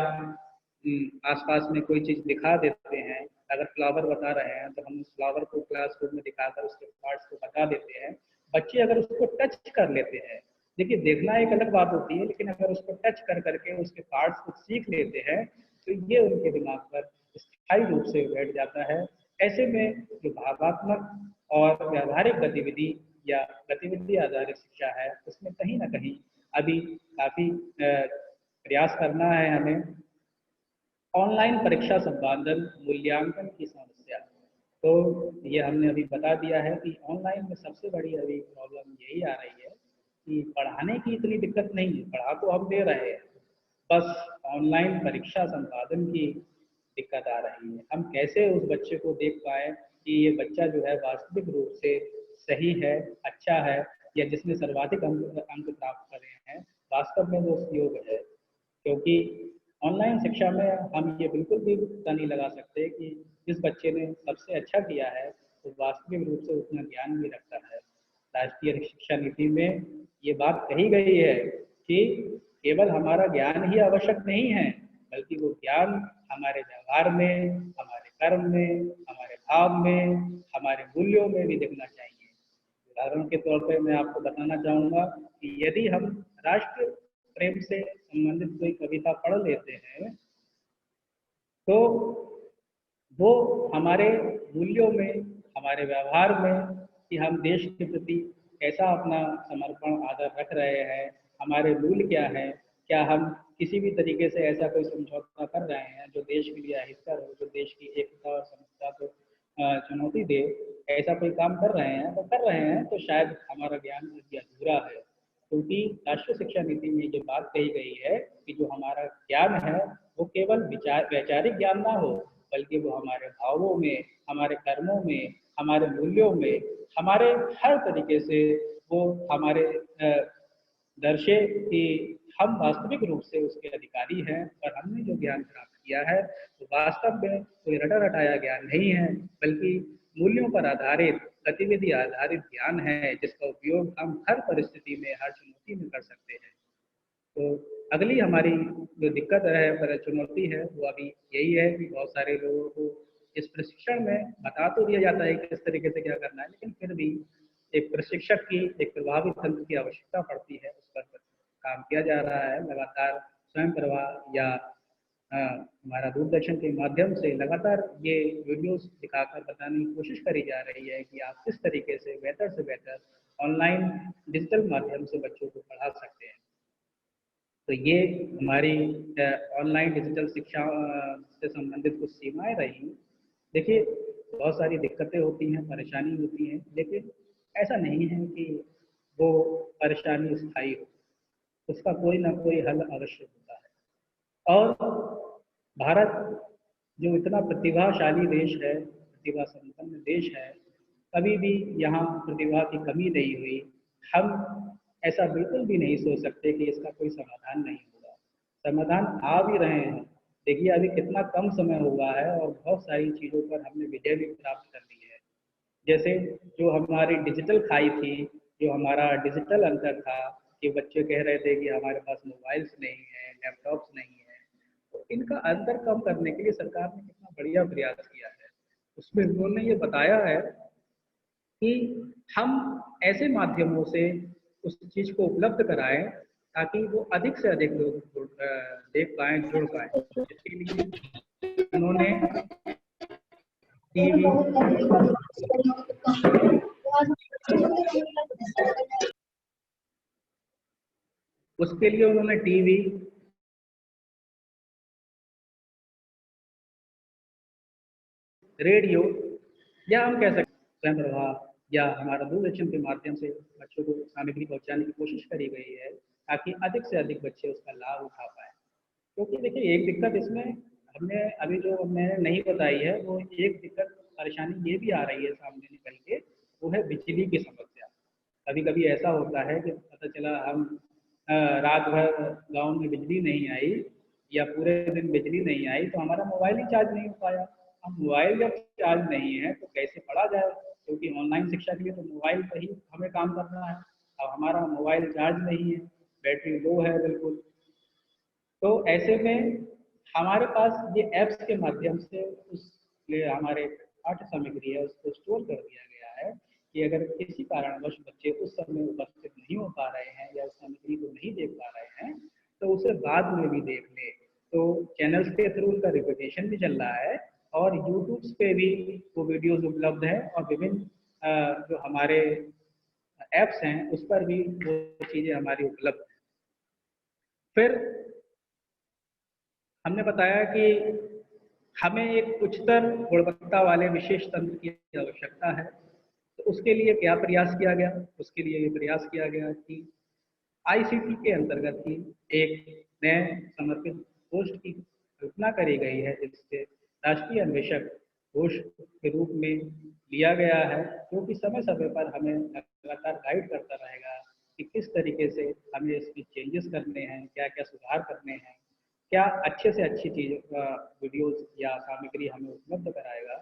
A: आसपास में कोई चीज़ दिखा देते हैं, अगर फ्लावर बता रहे हैं तो हम उस फ्लावर को क्लासरूम में दिखाकर उसके पार्ट्स को बता देते हैं। बच्चे अगर उसको टच कर लेते हैं, देखिए देखना एक अलग बात होती है, लेकिन अगर उसको टच कर करके उसके पार्ट्स को सीख लेते हैं तो ये उनके दिमाग पर स्थायी रूप से बैठ जाता है। ऐसे में जो भावात्मक और व्यावहारिक गतिविधि या गतिविधि आधारित शिक्षा है उसमें कहीं ना कहीं अभी काफ़ी प्रयास करना है हमें। ऑनलाइन परीक्षा संपादन मूल्यांकन की समस्या, तो ये हमने अभी बता दिया है कि ऑनलाइन में सबसे बड़ी अभी प्रॉब्लम यही आ रही है कि पढ़ाने की इतनी दिक्कत नहीं है, पढ़ा तो हम दे रहे हैं, बस ऑनलाइन परीक्षा संपादन की दिक्कत आ रही है। हम कैसे उस बच्चे को देख पाए कि ये बच्चा जो है वास्तविक रूप से सही है, अच्छा है, या जिसने सर्वाधिक अंक प्राप्त करे हैं वास्तव में वो योग्य है। क्योंकि ऑनलाइन शिक्षा में हम ये बिल्कुल भी पता नहीं लगा सकते कि जिस बच्चे ने सबसे अच्छा किया है वो वास्तविक रूप से उतना ज्ञान भी रखता है। राष्ट्रीय शिक्षा नीति में ये बात कही गई है कि केवल हमारा ज्ञान ही आवश्यक नहीं है, बल्कि वो ज्ञान हमारे व्यवहार में, हमारे कर्म में, हमारे भाव में, हमारे मूल्यों में भी दिखना चाहिए। उदाहरण के तौर पर मैं आपको बताना चाहूँगा कि यदि हम राष्ट्र प्रेम से संबंधित कोई कविता पढ़ लेते हैं तो वो हमारे मूल्यों में, हमारे व्यवहार में कि हम देश के प्रति कैसा अपना समर्पण आदर रख रहे हैं, हमारे मूल्य क्या है, क्या हम किसी भी तरीके से ऐसा कोई समझौता कर रहे हैं जो देश के लिए अहितकर हो, जो देश की एकता और समता को चुनौती दे, ऐसा कोई काम कर रहे हैं तो शायद हमारा ज्ञान अभी अधूरा है। क्योंकि राष्ट्रीय शिक्षा नीति में ये बात कही गई है कि जो हमारा ज्ञान है वो केवल वैचारिक ज्ञान ना हो, बल्कि वो हमारे भावों में, हमारे कर्मों में, हमारे मूल्यों में, हमारे हर तरीके से वो हमारे दर्शे कि हम वास्तविक रूप से उसके अधिकारी हैं और हमने जो ज्ञान प्राप्त किया है तो वास्तव में कोई रटा रटाया ज्ञान नहीं है, बल्कि मूल्यों पर आधारित, गतिविधि आधारित ज्ञान है जिसका उपयोग हम हर परिस्थिति में, हर चुनौती में कर सकते हैं। तो अगली हमारी जो दिक्कत है पर चुनौती है वो अभी यही है कि बहुत सारे लोगों को इस प्रशिक्षण में बता तो दिया जाता है कि किस तरीके से क्या करना है, लेकिन फिर भी एक प्रशिक्षक की एक प्रभावी तंत्र की आवश्यकता पड़ती है। उस पर काम किया जा रहा है, लगातार स्वयं प्रभा या हमारा दूरदर्शन के माध्यम से लगातार ये वीडियोस दिखाकर बताने की कोशिश करी जा रही है कि आप किस तरीके से बेहतर ऑनलाइन डिजिटल माध्यम से बच्चों को पढ़ा सकते हैं। तो ये हमारी ऑनलाइन डिजिटल शिक्षा से संबंधित कुछ सीमाएं रही। देखिए, बहुत सारी दिक्कतें होती हैं, परेशानी होती हैं, लेकिन ऐसा नहीं है कि वो परेशानी स्थायी हो, उसका कोई ना कोई हल अवश्य होता है। और भारत जो इतना प्रतिभाशाली देश है, प्रतिभा संपन्न देश है, कभी भी यहाँ प्रतिभा की कमी नहीं हुई। हम ऐसा बिल्कुल भी नहीं सोच सकते कि इसका कोई समाधान नहीं होगा। समाधान आ भी रहे हैं। देखिए, अभी कितना कम समय हुआ है और बहुत सारी चीज़ों पर हमने विजय भी प्राप्त कर ली है। जैसे जो हमारी डिजिटल खाई थी, जो हमारा डिजिटल अंतर था कि बच्चे कह रहे थे कि हमारे पास मोबाइल्स नहीं है, लैपटॉप्स नहीं है, तो इनका अंतर कम करने के लिए सरकार ने कितना बढ़िया प्रयास किया है। उसमें उन्होंने ये बताया है कि हम ऐसे माध्यमों से उस चीज़ को उपलब्ध कराएं ताकि वो अधिक से अधिक लोग देख पाएं, जुड़ पाएं। इसके लिए उन्होंने टीवी, उसके लिए उन्होंने टीवी, रेडियो, या हम कह सकते स्वयं प्रभा या हमारा दूरदर्शन के माध्यम से बच्चों को सामग्री पहुंचाने की कोशिश करी गई है ताकि अधिक से अधिक बच्चे उसका लाभ उठा पाए। क्योंकि देखिए, एक दिक्कत इसमें हमने अभी जो मैंने नहीं बताई है, वो एक दिक्कत परेशानी ये भी आ रही है सामने निकल के, वो है बिजली की समस्या। कभी कभी ऐसा होता है कि पता चला हम रात भर गांव में बिजली नहीं आई या पूरे दिन बिजली नहीं आई तो हमारा मोबाइल ही चार्ज नहीं हो पाया। अब मोबाइल जब चार्ज नहीं है तो कैसे पढ़ा जाए, क्योंकि ऑनलाइन शिक्षा के लिए तो मोबाइल पर ही हमें काम करना है। अब हमारा मोबाइल चार्ज नहीं है, बैटरी लो है बिल्कुल। तो ऐसे में हमारे पास ये ऐप्स के माध्यम से उस हमारे पाठ्य सामग्री है उसको स्टोर कर दिया गया है कि अगर किसी कारणवश बच्चे उस समय उपस्थित नहीं हो पा रहे हैं या उस सामग्री को नहीं देख पा रहे हैं तो उसे बाद में भी देख ले। तो चैनल्स के थ्रू उनका रिपीटेशन भी चल रहा है और यूट्यूब पे भी वो वीडियोज उपलब्ध है और विभिन्न जो हमारे ऐप्स हैं उस पर भी वो चीज़ें हमारी उपलब्ध हैं। फिर हमने बताया कि हमें एक उच्चतर गुणवत्ता वाले विशेष तंत्र की आवश्यकता है। तो उसके लिए क्या प्रयास किया गया? उसके लिए ये प्रयास किया गया कि आईसीटी के अंतर्गत ही एक नए समर्पित पोस्ट की कल्पना करी गई है जिससे राष्ट्रीय अन्वेषक कोष के रूप में लिया गया है, जो कि समय समय पर हमें लगातार गाइड करता रहेगा कि किस तरीके से हमें इसमें चेंजेस करने हैं, क्या क्या सुधार करने हैं, क्या अच्छे से अच्छी चीज़ वीडियोस या सामग्री हमें उपलब्ध कराएगा।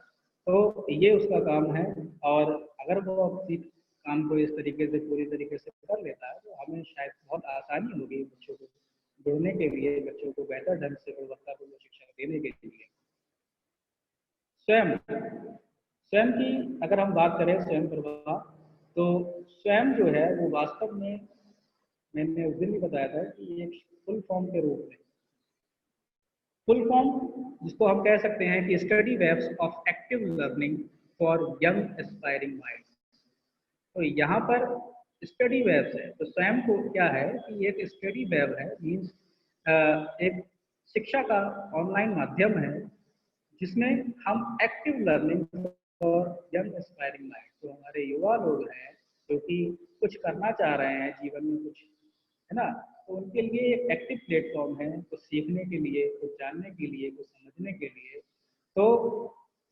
A: तो ये उसका काम है और अगर वो अपनी काम को इस तरीके से पूरी तरीके से कर लेता है तो हमें शायद बहुत आसानी होगी बच्चों को जुड़ने के लिए, बच्चों को बेहतर ढंग से गुणवत्तापूर्ण शिक्षा देने के लिए। स्वयं की अगर हम बात करें स्वयं प्रभा, तो स्वयं जो है वो वास्तव में मैंने उस दिन भी बताया था कि एक फुल फॉर्म के रूप में, फुल फॉर्म जिसको हम कह सकते हैं कि study webs of active learning for young aspiring mind. तो यहाँ पर स्टडी वेब्स है, तो स्वयं को क्या है कि एक स्टडी वेब है, मीन्स एक शिक्षा का ऑनलाइन माध्यम है जिसमें हम active learning for young aspiring mind, जो हमारे युवा लोग हैं जो कि कुछ करना चाह रहे हैं जीवन में, कुछ है ना, तो उनके लिए एक एक्टिव प्लेटफॉर्म है कुछ सीखने के लिए, कुछ जानने के लिए, कुछ समझने के लिए। तो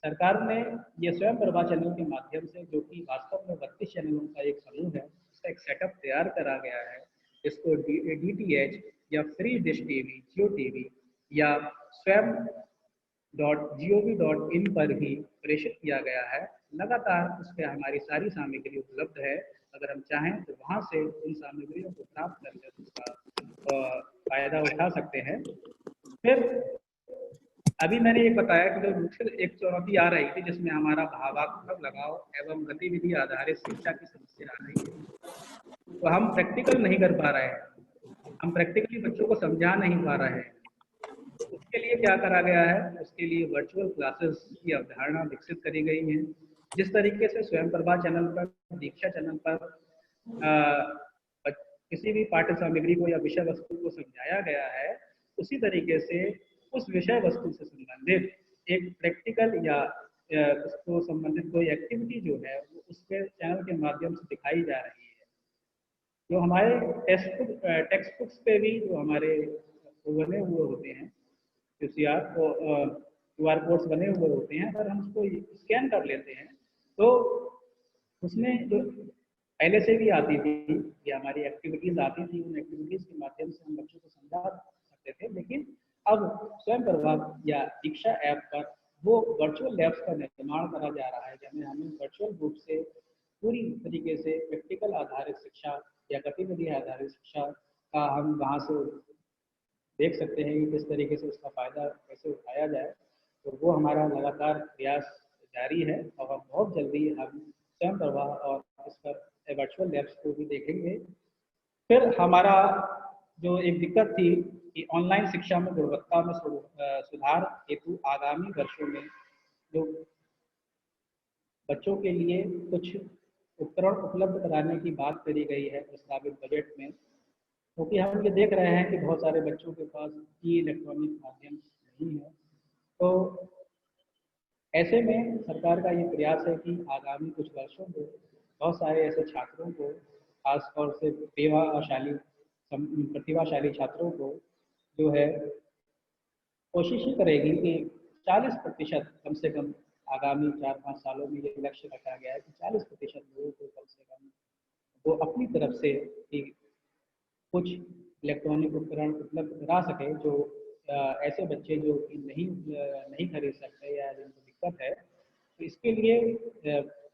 A: सरकार ने ये स्वयं प्रभा चैनल के माध्यम से, जो कि वास्तव में 32 चैनलों का एक समूह है, उसका एक सेटअप तैयार करा गया है। इसको DTH या फ्री डिश टीवी, जियो टीवी या स्वयं .gov.in पर भी प्रेषित किया गया है। लगातार उस पर हमारी सारी सामग्री उपलब्ध है। अगर हम चाहें तो वहाँ से उन सामग्रियों को प्राप्त करके उसका फायदा उठा सकते हैं। फिर अभी मैंने ये बताया कि जो मुख्य एक चुनौती आ रही थी जिसमें हमारा भावात्मक लगाव एवं गतिविधि आधारित शिक्षा की समस्या आ रही है, तो हम प्रैक्टिकल नहीं कर पा रहे हैं। हम प्रैक्टिकली बच्चों को समझा नहीं पा रहे हैं। उसके लिए क्या करा गया है, उसके लिए वर्चुअल क्लासेस की अवधारणा विकसित करी गई है। जिस तरीके से स्वयं प्रभा चैनल पर, दीक्षा चैनल पर किसी भी पाठ्य सामग्री को या विषय वस्तु को समझाया गया है, उसी तरीके से उस विषय वस्तु से संबंधित एक प्रैक्टिकल या उसको संबंधित कोई एक्टिविटी जो है वो उसके चैनल के माध्यम से दिखाई जा रही है। जो हमारे टेक्स्ट बुक्स पे भी जो हमारे बने हुए होते हैं QR कोड्स बने हुए होते हैं, अगर हम उसको स्कैन कर लेते हैं तो उसमें जो पहले से भी आती थी या हमारी एक्टिविटीज आती थी, उन एक्टिविटीज के माध्यम से हम बच्चों को समझा सकते थे। लेकिन अब स्वयं प्रभा या दीक्षा ऐप पर वो वर्चुअल लैब्स का निर्माण करा जा रहा है, जिसमें हमें वर्चुअल रूप से पूरी तरीके से प्रैक्टिकल आधारित शिक्षा या गतिविधि आधारित शिक्षा का हम वहाँ से देख सकते हैं कि किस तरीके से उसका फायदा कैसे उठाया जाए। तो वो हमारा लगातार प्रयास जारी है और बहुत जल्दी हम स्वयं प्रभा और इस पर वर्चुअल लैब्स को भी देखेंगे। फिर हमारा जो एक दिक्कत थी कि ऑनलाइन शिक्षा में गुणवत्ता में सुधार हेतु आगामी वर्षों में जो बच्चों के लिए कुछ उपकरण उपलब्ध कराने की बात करी गई है प्रस्तावित बजट में, क्योंकि हम ये देख रहे हैं कि बहुत सारे बच्चों के पास इलेक्ट्रॉनिक माध्यम नहीं है। तो ऐसे में सरकार का ये प्रयास है कि आगामी कुछ वर्षों में बहुत सारे ऐसे छात्रों को, खासतौर से प्रतिभाशाली छात्रों को जो है कोशिश ही करेगी कि 40% कम से कम आगामी 4-5 सालों में ये लक्ष्य रखा गया है कि 40% लोगों को कम से कम वो अपनी तरफ से कि कुछ इलेक्ट्रॉनिक उपकरण उपलब्ध करा सके जो ऐसे बच्चे जो कि नहीं खरीद सकते या जिनको दिक्कत है। तो इसके लिए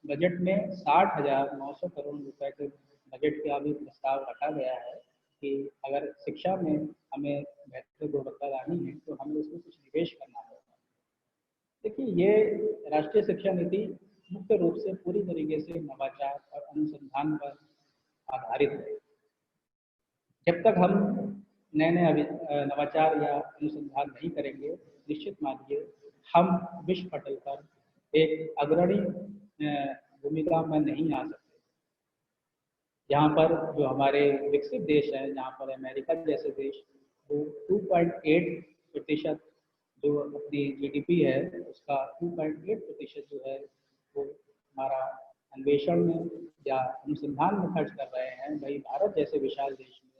A: बजट में 60,900 करोड़ रुपए के बजट का भी प्रस्ताव रखा गया है कि अगर शिक्षा में हमें बेहतर गुणवत्ता लानी है तो हमें उसमें कुछ निवेश करना होगा। देखिए, ये राष्ट्रीय शिक्षा नीति मुख्य रूप से पूरी तरीके से नवाचार और अनुसंधान पर आधारित है। जब तक हम नए नवाचार या अनुसंधान नहीं करेंगे, निश्चित मानिए हम विश्व पटल पर एक अग्रणी भूमिका में नहीं आ सकते। यहाँ पर जो हमारे विकसित देश हैं, जहाँ पर अमेरिका जैसे देश वो 2.8% जो अपनी GDP है उसका 2.8% जो है वो हमारा अन्वेषण में या अनुसंधान में खर्च कर रहे हैं। वही भारत जैसे विशाल देश में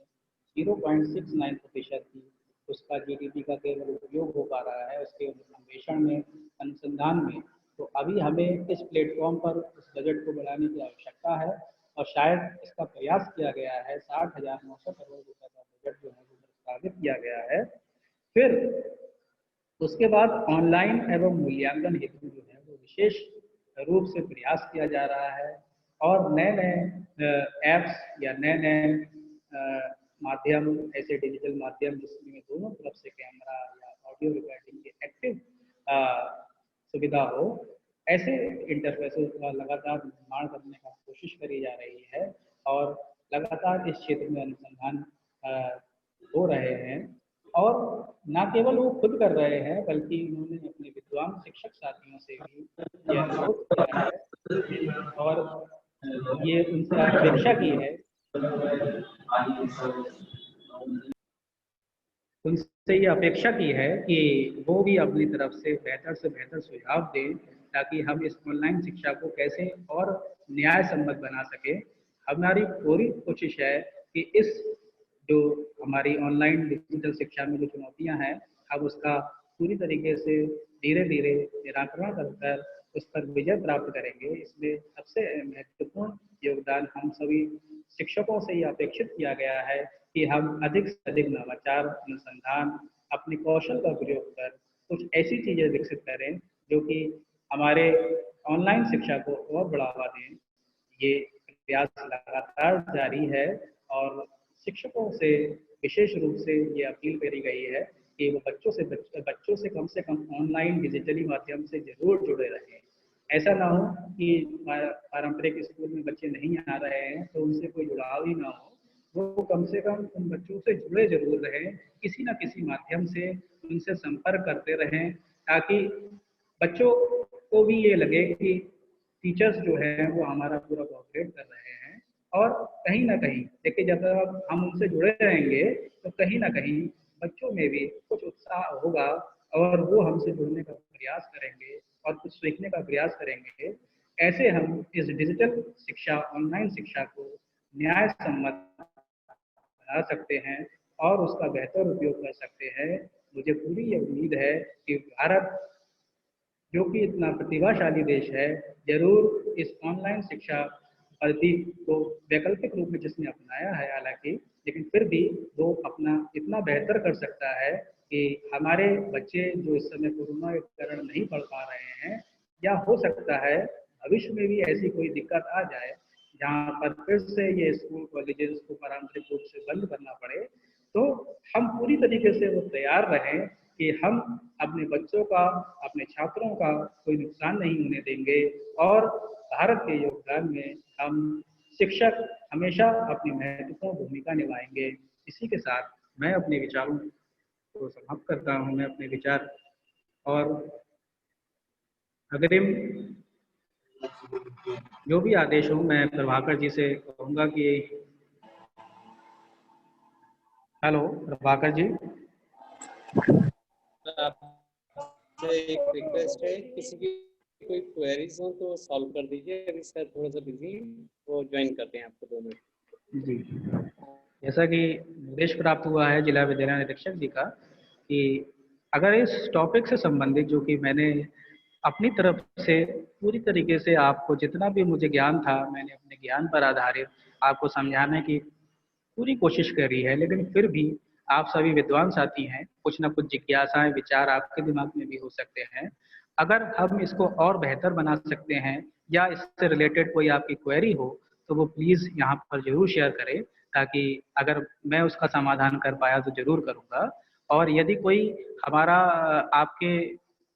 A: 0.69% की उसका GDP का केवल उपयोग हो पा रहा है उसके अन्वेषण में, अनुसंधान में। तो अभी हमें इस प्लेटफॉर्म पर उस बजट को बढ़ाने की आवश्यकता है और शायद इसका प्रयास किया गया है। 60,900 करोड़ रुपए का बजट जो है वो प्रस्तावित किया गया है। फिर उसके बाद ऑनलाइन एवं मूल्यांकन हेतु जो है वो विशेष रूप से प्रयास किया जा रहा है और नए नए ऐप्स या नए नए माध्यम, ऐसे डिजिटल माध्यम जिसमें दोनों तरफ से कैमरा या ऑडियो रिकॉर्डिंग की एक्टिव सुविधा हो, ऐसे इंटरफेसेस का लगातार निर्माण करने का कोशिश करी जा रही है और लगातार इस क्षेत्र में अनुसंधान हो रहे हैं। और न केवल वो खुद कर रहे हैं बल्कि उन्होंने अपने विद्वान शिक्षक साथियों से भी यह अनुरोध किया है और ये उनसे अपेक्षा की है, उनसे ये अपेक्षा की है कि वो भी अपनी तरफ से बेहतर सुझाव दें ताकि हम इस ऑनलाइन शिक्षा को कैसे और न्याय सम्मत बना सके। हमारी पूरी कोशिश है कि इस जो हमारी ऑनलाइन डिजिटल शिक्षा में जो चुनौतियां हैं, अब उसका पूरी तरीके से धीरे धीरे निराकरण कर उस पर विजय प्राप्त करेंगे। इसमें सबसे महत्वपूर्ण योगदान हम सभी शिक्षकों से ये अपेक्षित किया गया है कि हम अधिक से अधिक नवाचार, अनुसंधान, अपने कौशल का प्रयोग कर कुछ ऐसी चीजें विकसित करें जो कि हमारे ऑनलाइन शिक्षा को और बढ़ावा दें। ये प्रयास लगातार जारी है और शिक्षकों से विशेष रूप से ये अपील करी गई है कि वो बच्चों से कम ऑनलाइन डिजिटली माध्यम से जरूर जुड़े रहें। ऐसा ना हो कि पारंपरिक स्कूल में बच्चे नहीं आ रहे हैं तो उनसे कोई जुड़ाव ही ना हो, वो कम से कम उन बच्चों से जुड़े जरूर रहें, किसी न किसी माध्यम से उनसे संपर्क करते रहें, ताकि बच्चों को भी ये लगे कि टीचर्स जो है वो हमारा पूरा कोऑपरेट कर रहे हैं। और कहीं ना कहीं देखिए, जब तक हम उनसे जुड़े रहेंगे तो कहीं ना कहीं बच्चों में भी कुछ उत्साह होगा और वो हमसे जुड़ने का प्रयास करेंगे और कुछ सीखने का प्रयास करेंगे। ऐसे हम इस डिजिटल शिक्षा, ऑनलाइन शिक्षा को न्याय सम्मत बना सकते हैं और उसका बेहतर उपयोग कर सकते हैं। मुझे पूरी ये उम्मीद है कि भारत, जो कि इतना प्रतिभाशाली देश है, जरूर इस ऑनलाइन शिक्षा पद्धति को वैकल्पिक रूप में जिसने अपनाया है हालांकि, लेकिन फिर भी वो अपना इतना बेहतर कर सकता है कि हमारे बच्चे जो इस समय कोरोना के कारण नहीं पढ़ पा रहे हैं, या हो सकता है भविष्य में भी ऐसी कोई दिक्कत आ जाए जहाँ पर फिर से ये स्कूल कॉलेजेस को पारंपरिक रूप से बंद करना पड़े, तो हम पूरी तरीके से वो तैयार रहें कि हम अपने बच्चों का, अपने छात्रों का कोई नुकसान नहीं होने देंगे। और भारत के योगदान में हम शिक्षक हमेशा अपनी महत्वपूर्ण भूमिका निभाएंगे। इसी के साथ मैं अपने विचारों को समाप्त करता हूँ। मैं अपने विचार और अग्रिम जो भी आदेश हो, मैं प्रभाकर जी से कहूँगा कि हेलो प्रभाकर जी।
B: आपसे एक रिक्वेस्ट है, किसी की कोई क्वेरीज हो तो सॉल्व कर दीजिए। अभी सर थोड़ा सा बिजी, वो ज्वाइन करते हैं आपको 2 मिनट।
A: जी, जैसा कि निर्देश प्राप्त हुआ है जिला विद्यालय निरीक्षक जी का कि अगर इस टॉपिक से संबंधित जो कि मैंने अपनी तरफ से पूरी तरीके से आपको जितना भी मुझे ज्ञान था, मैंने अपने ज्ञान पर आधारित आपको समझाने की पूरी कोशिश करी है, लेकिन फिर भी आप सभी विद्वान साथी हैं, कुछ ना कुछ जिज्ञासाएं, विचार आपके दिमाग में भी हो सकते हैं। अगर हम इसको और बेहतर बना सकते हैं या इससे रिलेटेड कोई आपकी क्वेरी हो तो वो प्लीज़ यहाँ पर जरूर शेयर करें, ताकि अगर मैं उसका समाधान कर पाया तो जरूर करूँगा। और यदि कोई हमारा आपके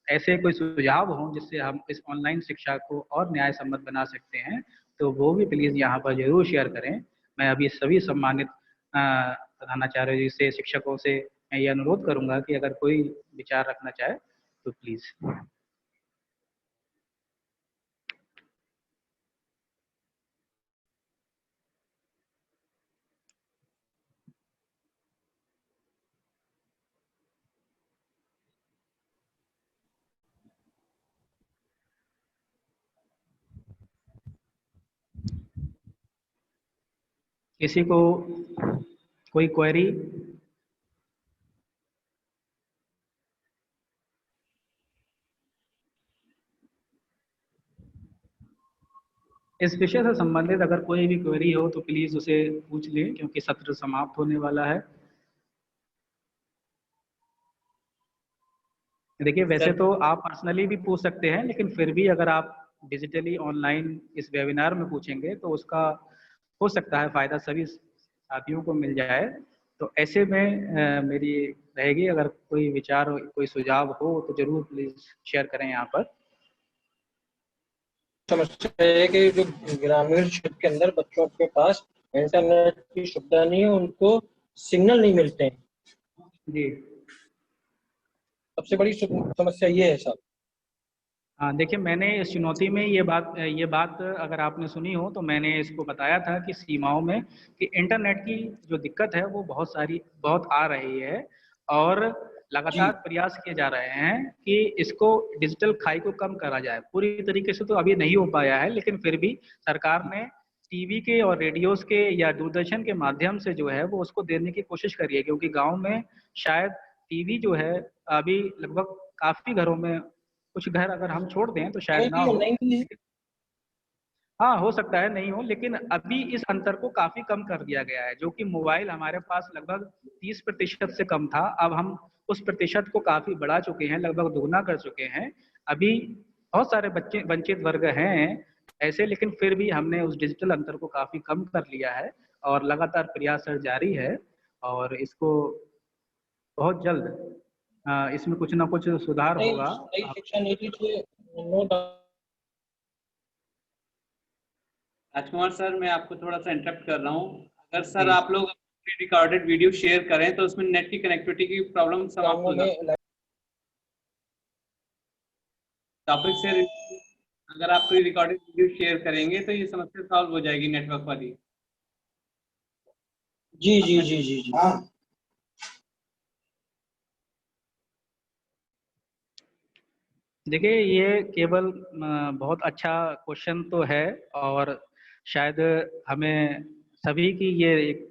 A: ऐसे कोई सुझाव हो जिससे हम इस ऑनलाइन शिक्षा को और न्याय सम्मत बना सकते हैं, तो वो भी प्लीज़ यहाँ पर जरूर शेयर करें। मैं अभी सभी सम्मानित प्रधानाचार्य जी से, शिक्षकों से मैं ये अनुरोध करूँगा कि अगर कोई विचार रखना चाहे तो प्लीज़। किसी को कोई क्वेरी? इस विषय से संबंधित अगर कोई भी क्वेरी हो तो प्लीज उसे पूछ लें, क्योंकि सत्र समाप्त होने वाला है। देखिए, वैसे तो आप पर्सनली भी पूछ सकते हैं, लेकिन फिर भी अगर आप डिजिटली ऑनलाइन इस वेबिनार में पूछेंगे तो उसका हो सकता है फायदा सभी साथियों को मिल जाए। तो ऐसे में मेरी रहेगी, अगर कोई विचार, कोई सुझाव हो तो जरूर प्लीज शेयर करें यहाँ पर।
F: समस्या है कि जो ग्रामीण क्षेत्र के अंदर बच्चों के पास इंटरनेट की सुविधा नहीं है, उनको सिग्नल नहीं मिलते हैं
A: जी,
F: सबसे बड़ी समस्या ये है साहब।
A: हाँ, देखिए, मैंने इस चुनौती में ये बात अगर आपने सुनी हो तो मैंने इसको बताया था कि सीमाओं में कि इंटरनेट की जो दिक्कत है वो बहुत आ रही है और लगातार प्रयास किए जा रहे हैं कि इसको डिजिटल खाई को कम करा जाए। पूरी तरीके से तो अभी नहीं हो पाया है, लेकिन फिर भी सरकार ने टीवी के और रेडियोस के या दूरदर्शन के माध्यम से जो है वो उसको देने की कोशिश करी है, क्योंकि गाँव में शायद टीवी जो है अभी लगभग काफी घरों में, कुछ घर अगर हम छोड़ दें तो शायद ना हो, हाँ हो सकता है नहीं हो, लेकिन अभी इस अंतर को काफी कम कर दिया गया है। जो कि मोबाइल हमारे पास लगभग 30% से कम था, अब हम उस प्रतिशत को काफी बढ़ा चुके हैं, लगभग दोगुना कर चुके हैं। अभी बहुत सारे बच्चे वंचित वर्ग हैं ऐसे, लेकिन फिर भी हमने उस डिजिटल अंतर को काफी कम कर लिया है और लगातार प्रयास जारी है। और इसको बहुत जल्द इसमें कुछ ना कुछ सुधार होगा।
F: शिक्षा नीति से नो डाउट।
B: राजकुमार सर, मैं आपको थोड़ा सा इंटरप्ट कर रहा हूँ। अगर सर आप लोग प्री रिकॉर्डेड वीडियो शेयर करें तो उसमें नेट की कनेक्टिविटी की प्रॉब्लम समाप्त हो जाती है। टॉपिक से अगर आप प्री रिकॉर्डेड वीडियो शेयर करेंगे तो ये समस्या सॉल्व हो जाएगी नेटवर्क वाली।
F: जी जी जी जी जी। हाँ।
A: देखिए, ये केवल बहुत अच्छा क्वेश्चन तो है, और शायद हमें सभी की ये एक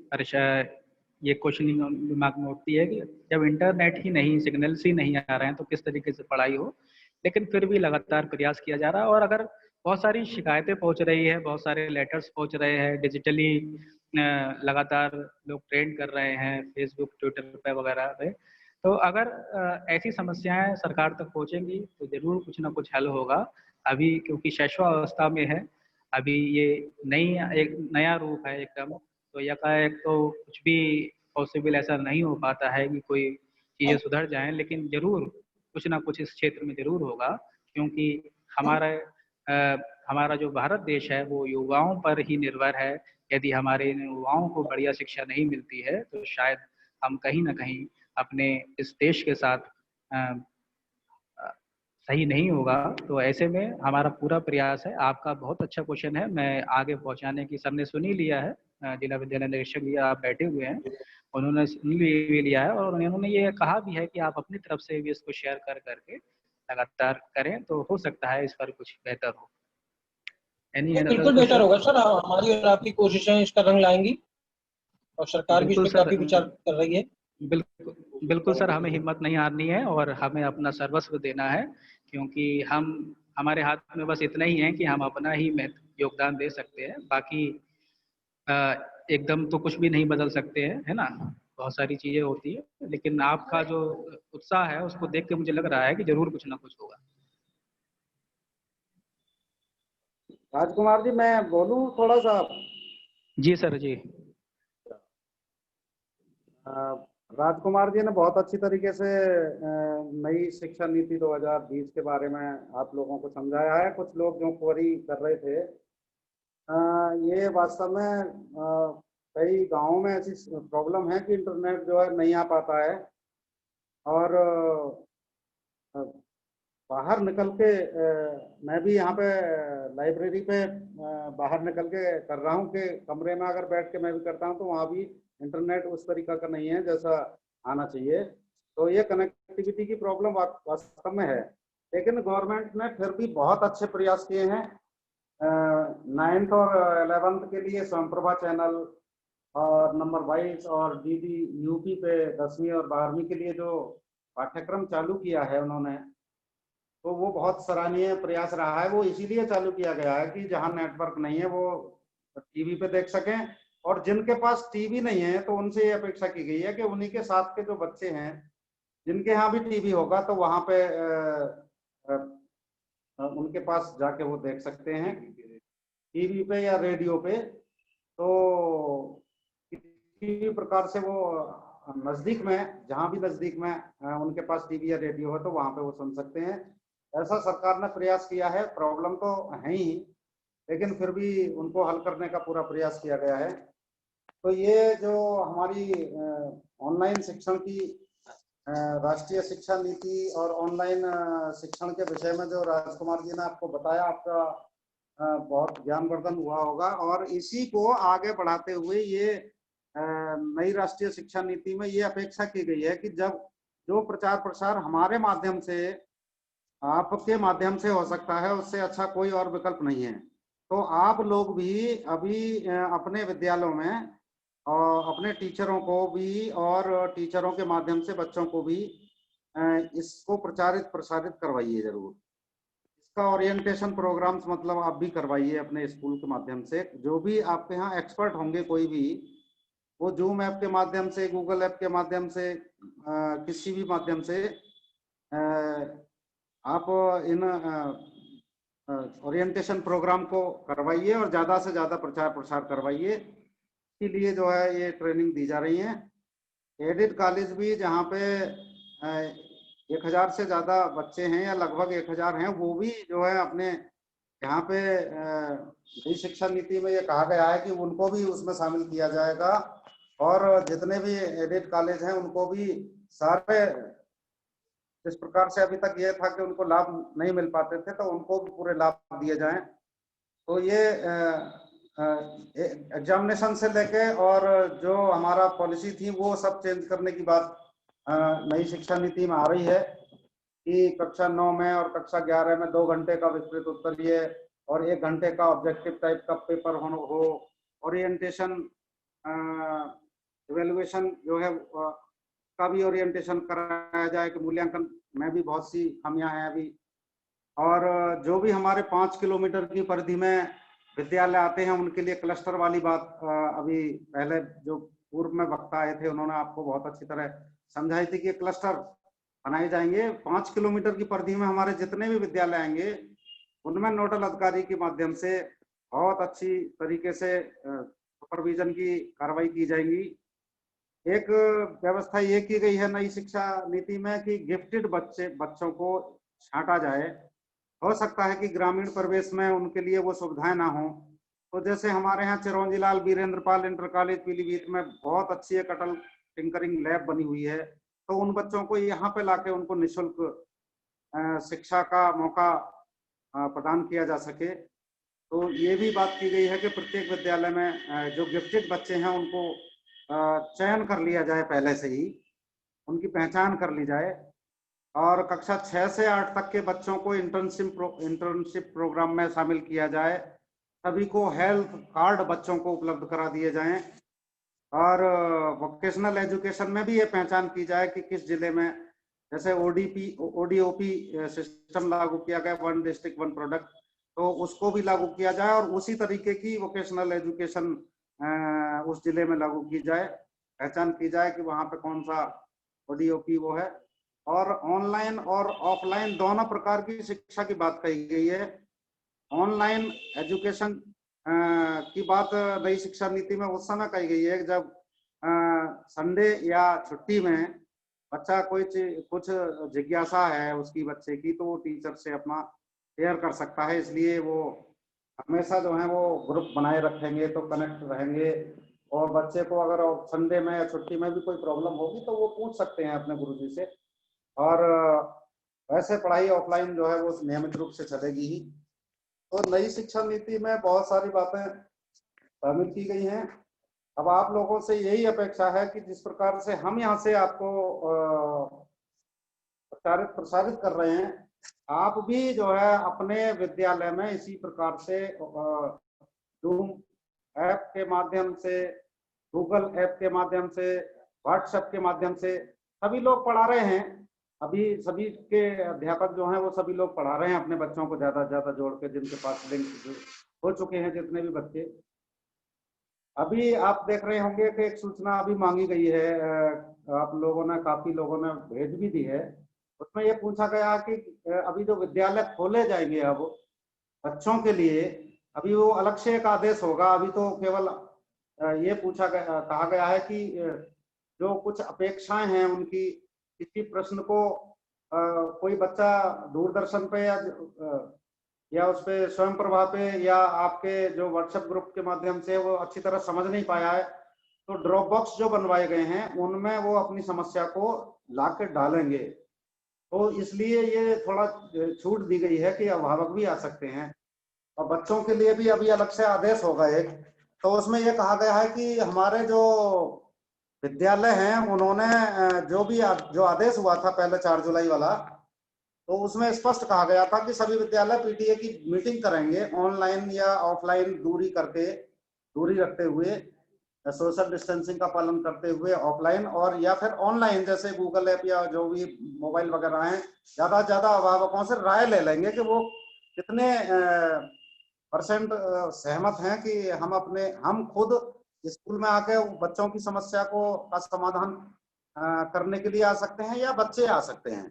A: ये क्वेश्चन दिमाग में उठती है कि जब इंटरनेट ही नहीं, सिग्नल्स ही नहीं आ रहे हैं तो किस तरीके से पढ़ाई हो। लेकिन फिर भी लगातार प्रयास किया जा रहा है, और अगर बहुत सारी शिकायतें पहुंच रही है, बहुत सारे लेटर्स पहुंच रहे हैं, डिजिटली लगातार लोग ट्रेंड कर रहे हैं फेसबुक, ट्विटर पे वगैरह पे, तो अगर ऐसी समस्याएं सरकार तक पहुंचेंगी तो जरूर कुछ ना कुछ हल होगा। अभी क्योंकि शैशवावस्था में है, अभी ये एक नया रूप है एकदम, तो यकाएक तो कुछ भी पॉसिबल ऐसा नहीं हो पाता है कि कोई चीज़ें सुधर जाएं, लेकिन जरूर कुछ ना कुछ इस क्षेत्र में जरूर होगा, क्योंकि हमारा जो भारत देश है वो युवाओं पर ही निर्भर है। यदि हमारे युवाओं को बढ़िया शिक्षा नहीं मिलती है तो शायद हम कहीं ना कहीं अपने इस देश के साथ सही नहीं होगा। तो ऐसे में हमारा पूरा प्रयास है। आपका बहुत अच्छा क्वेश्चन है, मैं आगे पहुंचाने की, सबने सुन ही लिया है, जिला विद्यालय निरीक्षक जी आप बैठे हुए हैं, उन्होंने सुन भी लिया है, और उन्होंने ये कहा भी है कि आप अपनी तरफ से भी इसको शेयर कर करके लगातार करें, तो हो सकता है इस पर कुछ बेहतर हो।
F: बिल्कुल बेहतर होगा सर, हमारी और आपकी कोशिशें इसका रंग लाएंगी, और सरकार भी इस पर काफी विचार कर रही है।
A: बिल्कुल सर, हमें हिम्मत नहीं हारनी है और हमें अपना सर्वस्व देना है, क्योंकि हमारे हाथ में बस इतना ही है कि हम अपना ही योगदान दे सकते हैं। बाकी एकदम तो कुछ भी नहीं बदल सकते हैं, है ना, बहुत सारी चीजें होती है, लेकिन आपका जो उत्साह है उसको देख के मुझे लग रहा है कि जरूर कुछ ना कुछ होगा।
D: राजकुमार जी, मैं बोलूं थोड़ा सा?
A: जी सर जी।
D: राजकुमार जी ने बहुत अच्छी तरीके से नई शिक्षा नीति 2020 के बारे में आप लोगों को समझाया है। कुछ लोग जो क्वेरी कर रहे थे, ये वास्तव में कई गांवों में ऐसी प्रॉब्लम है कि इंटरनेट जो है नहीं आ पाता है, और बाहर निकल के मैं भी यहाँ पे लाइब्रेरी पे बाहर निकल के कर रहा हूँ कि कमरे में अगर बैठ के मैं भी करता हूँ तो वहाँ भी इंटरनेट उस तरीका का नहीं है जैसा आना चाहिए। तो ये कनेक्टिविटी की प्रॉब्लम वास्तव में है, लेकिन गवर्नमेंट ने फिर भी बहुत अच्छे प्रयास किए हैं। 9th और 11th के लिए स्वयंप्रभा चैनल और नंबर 22 और डीडी यूपी पे 10वीं और 12वीं के लिए जो पाठ्यक्रम चालू किया है उन्होंने, तो वो बहुत सराहनीय प्रयास रहा है। वो इसीलिए चालू किया गया है कि जहां नेटवर्क नहीं है वो टीवी पे देख सकें, और जिनके पास टीवी नहीं है तो उनसे ये अपेक्षा की गई है कि उन्हीं के साथ के जो बच्चे हैं जिनके यहाँ भी टीवी होगा तो वहां पे उनके पास जाके वो देख सकते हैं टीवी पे या रेडियो पे। तो किसी भी प्रकार से वो नजदीक में, जहां भी नजदीक में उनके पास टीवी या रेडियो है तो वहां पे वो सुन सकते हैं। ऐसा सरकार ने प्रयास किया है। प्रॉब्लम तो है ही, लेकिन फिर भी उनको हल करने का पूरा प्रयास किया गया है। तो ये जो हमारी ऑनलाइन शिक्षण की राष्ट्रीय शिक्षा नीति और ऑनलाइन शिक्षण के विषय में जो राजकुमार जी ने आपको बताया, आपका बहुत ज्ञानवर्धन हुआ होगा, और इसी को आगे बढ़ाते हुए ये नई राष्ट्रीय शिक्षा नीति में ये अपेक्षा की गई है कि जब जो प्रचार प्रसार हमारे माध्यम से, आपके माध्यम से हो सकता है, उससे अच्छा कोई और विकल्प नहीं है। तो आप लोग भी अभी अपने विद्यालयों में और अपने टीचरों को भी, और टीचरों के माध्यम से बच्चों को भी इसको प्रचारित प्रसारित करवाइए जरूर। इसका ओरिएंटेशन प्रोग्राम्स मतलब आप भी करवाइए अपने स्कूल के माध्यम से। जो भी आपके यहाँ एक्सपर्ट होंगे कोई भी, वो जूम ऐप के माध्यम से, गूगल ऐप के माध्यम से, किसी भी माध्यम से आप इन ओरिएंटेशन प्रोग्राम को करवाइए और ज़्यादा से ज़्यादा प्रचार प्रसार करवाइए। इसके लिए जो है ये ट्रेनिंग दी जा रही है। एडेड कॉलेज भी जहाँ पे 1000 से ज़्यादा बच्चे हैं या लगभग 1000 हैं, वो भी जो है अपने यहाँ पे नई शिक्षा नीति में ये कहा गया है कि उनको भी उसमें शामिल किया जाएगा और जितने भी एडेड कॉलेज हैं उनको भी सारे, जिस प्रकार से अभी तक ये था कि उनको लाभ नहीं मिल पाते थे, तो उनको भी पूरे लाभ दिए जाएं। तो ये एग्जामिनेशन से लेके और जो हमारा पॉलिसी थी वो सब चेंज करने की बात नई शिक्षा नीति में आ रही है कि कक्षा 9 में और कक्षा 11 में 2 घंटे का विस्तृत उत्तरीय और 1 घंटे का ऑब्जेक्टिव टाइप का पेपर हो, ओरिएंटेशन इवेल्युएशन जो है का भी ओरिएंटेशन कराया जाए कि मूल्यांकन में भी बहुत सी खामियां हैं अभी। और जो भी हमारे 5 किलोमीटर की परिधि में विद्यालय आते हैं उनके लिए क्लस्टर वाली बात अभी पहले जो पूर्व में वक्ता आए थे उन्होंने आपको बहुत अच्छी तरह समझाई थी कि क्लस्टर बनाए जाएंगे। 5 किलोमीटर की परिधि में हमारे जितने भी विद्यालय आएंगे उनमें नोडल अधिकारी के माध्यम से बहुत अच्छी तरीके से सुपरविजन की कार्रवाई की जाएगी। एक व्यवस्था ये की गई है नई शिक्षा नीति में कि गिफ्टेड बच्चों को छांटा जाए। हो सकता है कि ग्रामीण परिवेश में उनके लिए वो सुविधाएं ना हो, तो जैसे हमारे यहाँ चिरौंजी लाल वीरेंद्र पाल इंटर कॉलेज पीलीभीत में बहुत अच्छी एक अटल टिंकरिंग लैब बनी हुई है, तो उन बच्चों को यहाँ पे लाके उनको निःशुल्क शिक्षा का मौका प्रदान किया जा सके। तो ये भी बात की गई है कि प्रत्येक विद्यालय में जो गिफ्टेड बच्चे हैं उनको चयन कर लिया जाए, पहले से ही उनकी पहचान कर ली जाए और कक्षा 6 से 8 तक के बच्चों को इंटर्नशिप प्रोग्राम में शामिल किया जाए। सभी को हेल्थ कार्ड बच्चों को उपलब्ध करा दिए जाएं और वोकेशनल एजुकेशन में भी ये पहचान की जाए कि किस जिले में, जैसे ओडीओपी सिस्टम लागू किया गया, 1 डिस्ट्रिक्ट 1 प्रोडक्ट, तो उसको भी लागू किया जाए और उसी तरीके की वोकेशनल एजुकेशन उस जिले में लागू की जाए, पहचान की जाए कि वहाँ पे कौन सा ओडीओपी वो है। और ऑनलाइन और ऑफलाइन दोनों प्रकार की शिक्षा की बात कही गई है। ऑनलाइन एजुकेशन की बात नई शिक्षा नीति में उस समय कही गई है जब संडे या छुट्टी में बच्चा कुछ जिज्ञासा है उसकी बच्चे की, तो वो टीचर से अपना शेयर कर सकता है। इसलिए वो हमेशा जो है वो ग्रुप बनाए रखेंगे तो कनेक्ट रहेंगे और बच्चे को अगर संडे में या छुट्टी में भी कोई प्रॉब्लम होगी तो वो पूछ सकते हैं अपने गुरुजी से। और वैसे पढ़ाई ऑफलाइन जो है वो नियमित रूप से चलेगी ही। तो नई शिक्षा नीति में बहुत सारी बातें शामिल की गई हैं। अब आप लोगों से यही अपेक्षा है कि जिस प्रकार से हम यहाँ से आपको प्रसारित कर रहे हैं, आप भी जो है अपने विद्यालय में इसी प्रकार से जूम ऐप के माध्यम से, गूगल ऐप के माध्यम से, व्हाट्सएप के माध्यम से सभी लोग पढ़ा रहे हैं। अभी सभी के अध्यापक जो हैं वो सभी लोग पढ़ा रहे हैं अपने बच्चों को ज्यादा से ज्यादा जोड़ के, जिनके पास लिंक हो चुके हैं जितने भी बच्चे। अभी आप देख रहे होंगे कि एक सूचना अभी मांगी गई है, आप लोगों ने, काफी लोगों ने भेज भी दी है। उसमें ये पूछा गया कि अभी जो विद्यालय खोले जाएंगे अब बच्चों के लिए, अभी वो अलग से एक आदेश होगा। अभी तो केवल ये कहा गया है कि जो कुछ अपेक्षाएं हैं उनकी, किसी प्रश्न को कोई बच्चा दूरदर्शन पे या उस पे स्वयं प्रभा पे या आपके जो व्हाट्सएप ग्रुप के माध्यम से वो अच्छी तरह समझ नहीं पाया है, तो ड्रॉप बॉक्स जो बनवाए गए हैं उनमें वो अपनी समस्या को ला के डालेंगे। तो इसलिए ये थोड़ा छूट दी गई है कि अभिभावक भी आ सकते हैं। और बच्चों के लिए भी अभी अलग से आदेश होगा एक, तो उसमें ये कहा गया है कि हमारे जो विद्यालय हैं उन्होंने जो आदेश हुआ था पहले 4 जुलाई वाला, तो उसमें स्पष्ट कहा गया था कि सभी विद्यालय पीटीए की मीटिंग करेंगे ऑनलाइन या ऑफलाइन, दूरी रखते हुए, सोशल डिस्टेंसिंग का पालन करते हुए ऑफलाइन और या फिर ऑनलाइन, जैसे गूगल ऐप या जो भी मोबाइल वगैरह हैं। ज्यादा से ज्यादा अभिभावकों से राय ले लेंगे कि वो कितने % सहमत हैं कि हम खुद स्कूल में आके बच्चों की समस्या का समाधान करने के लिए आ सकते हैं या बच्चे आ सकते हैं।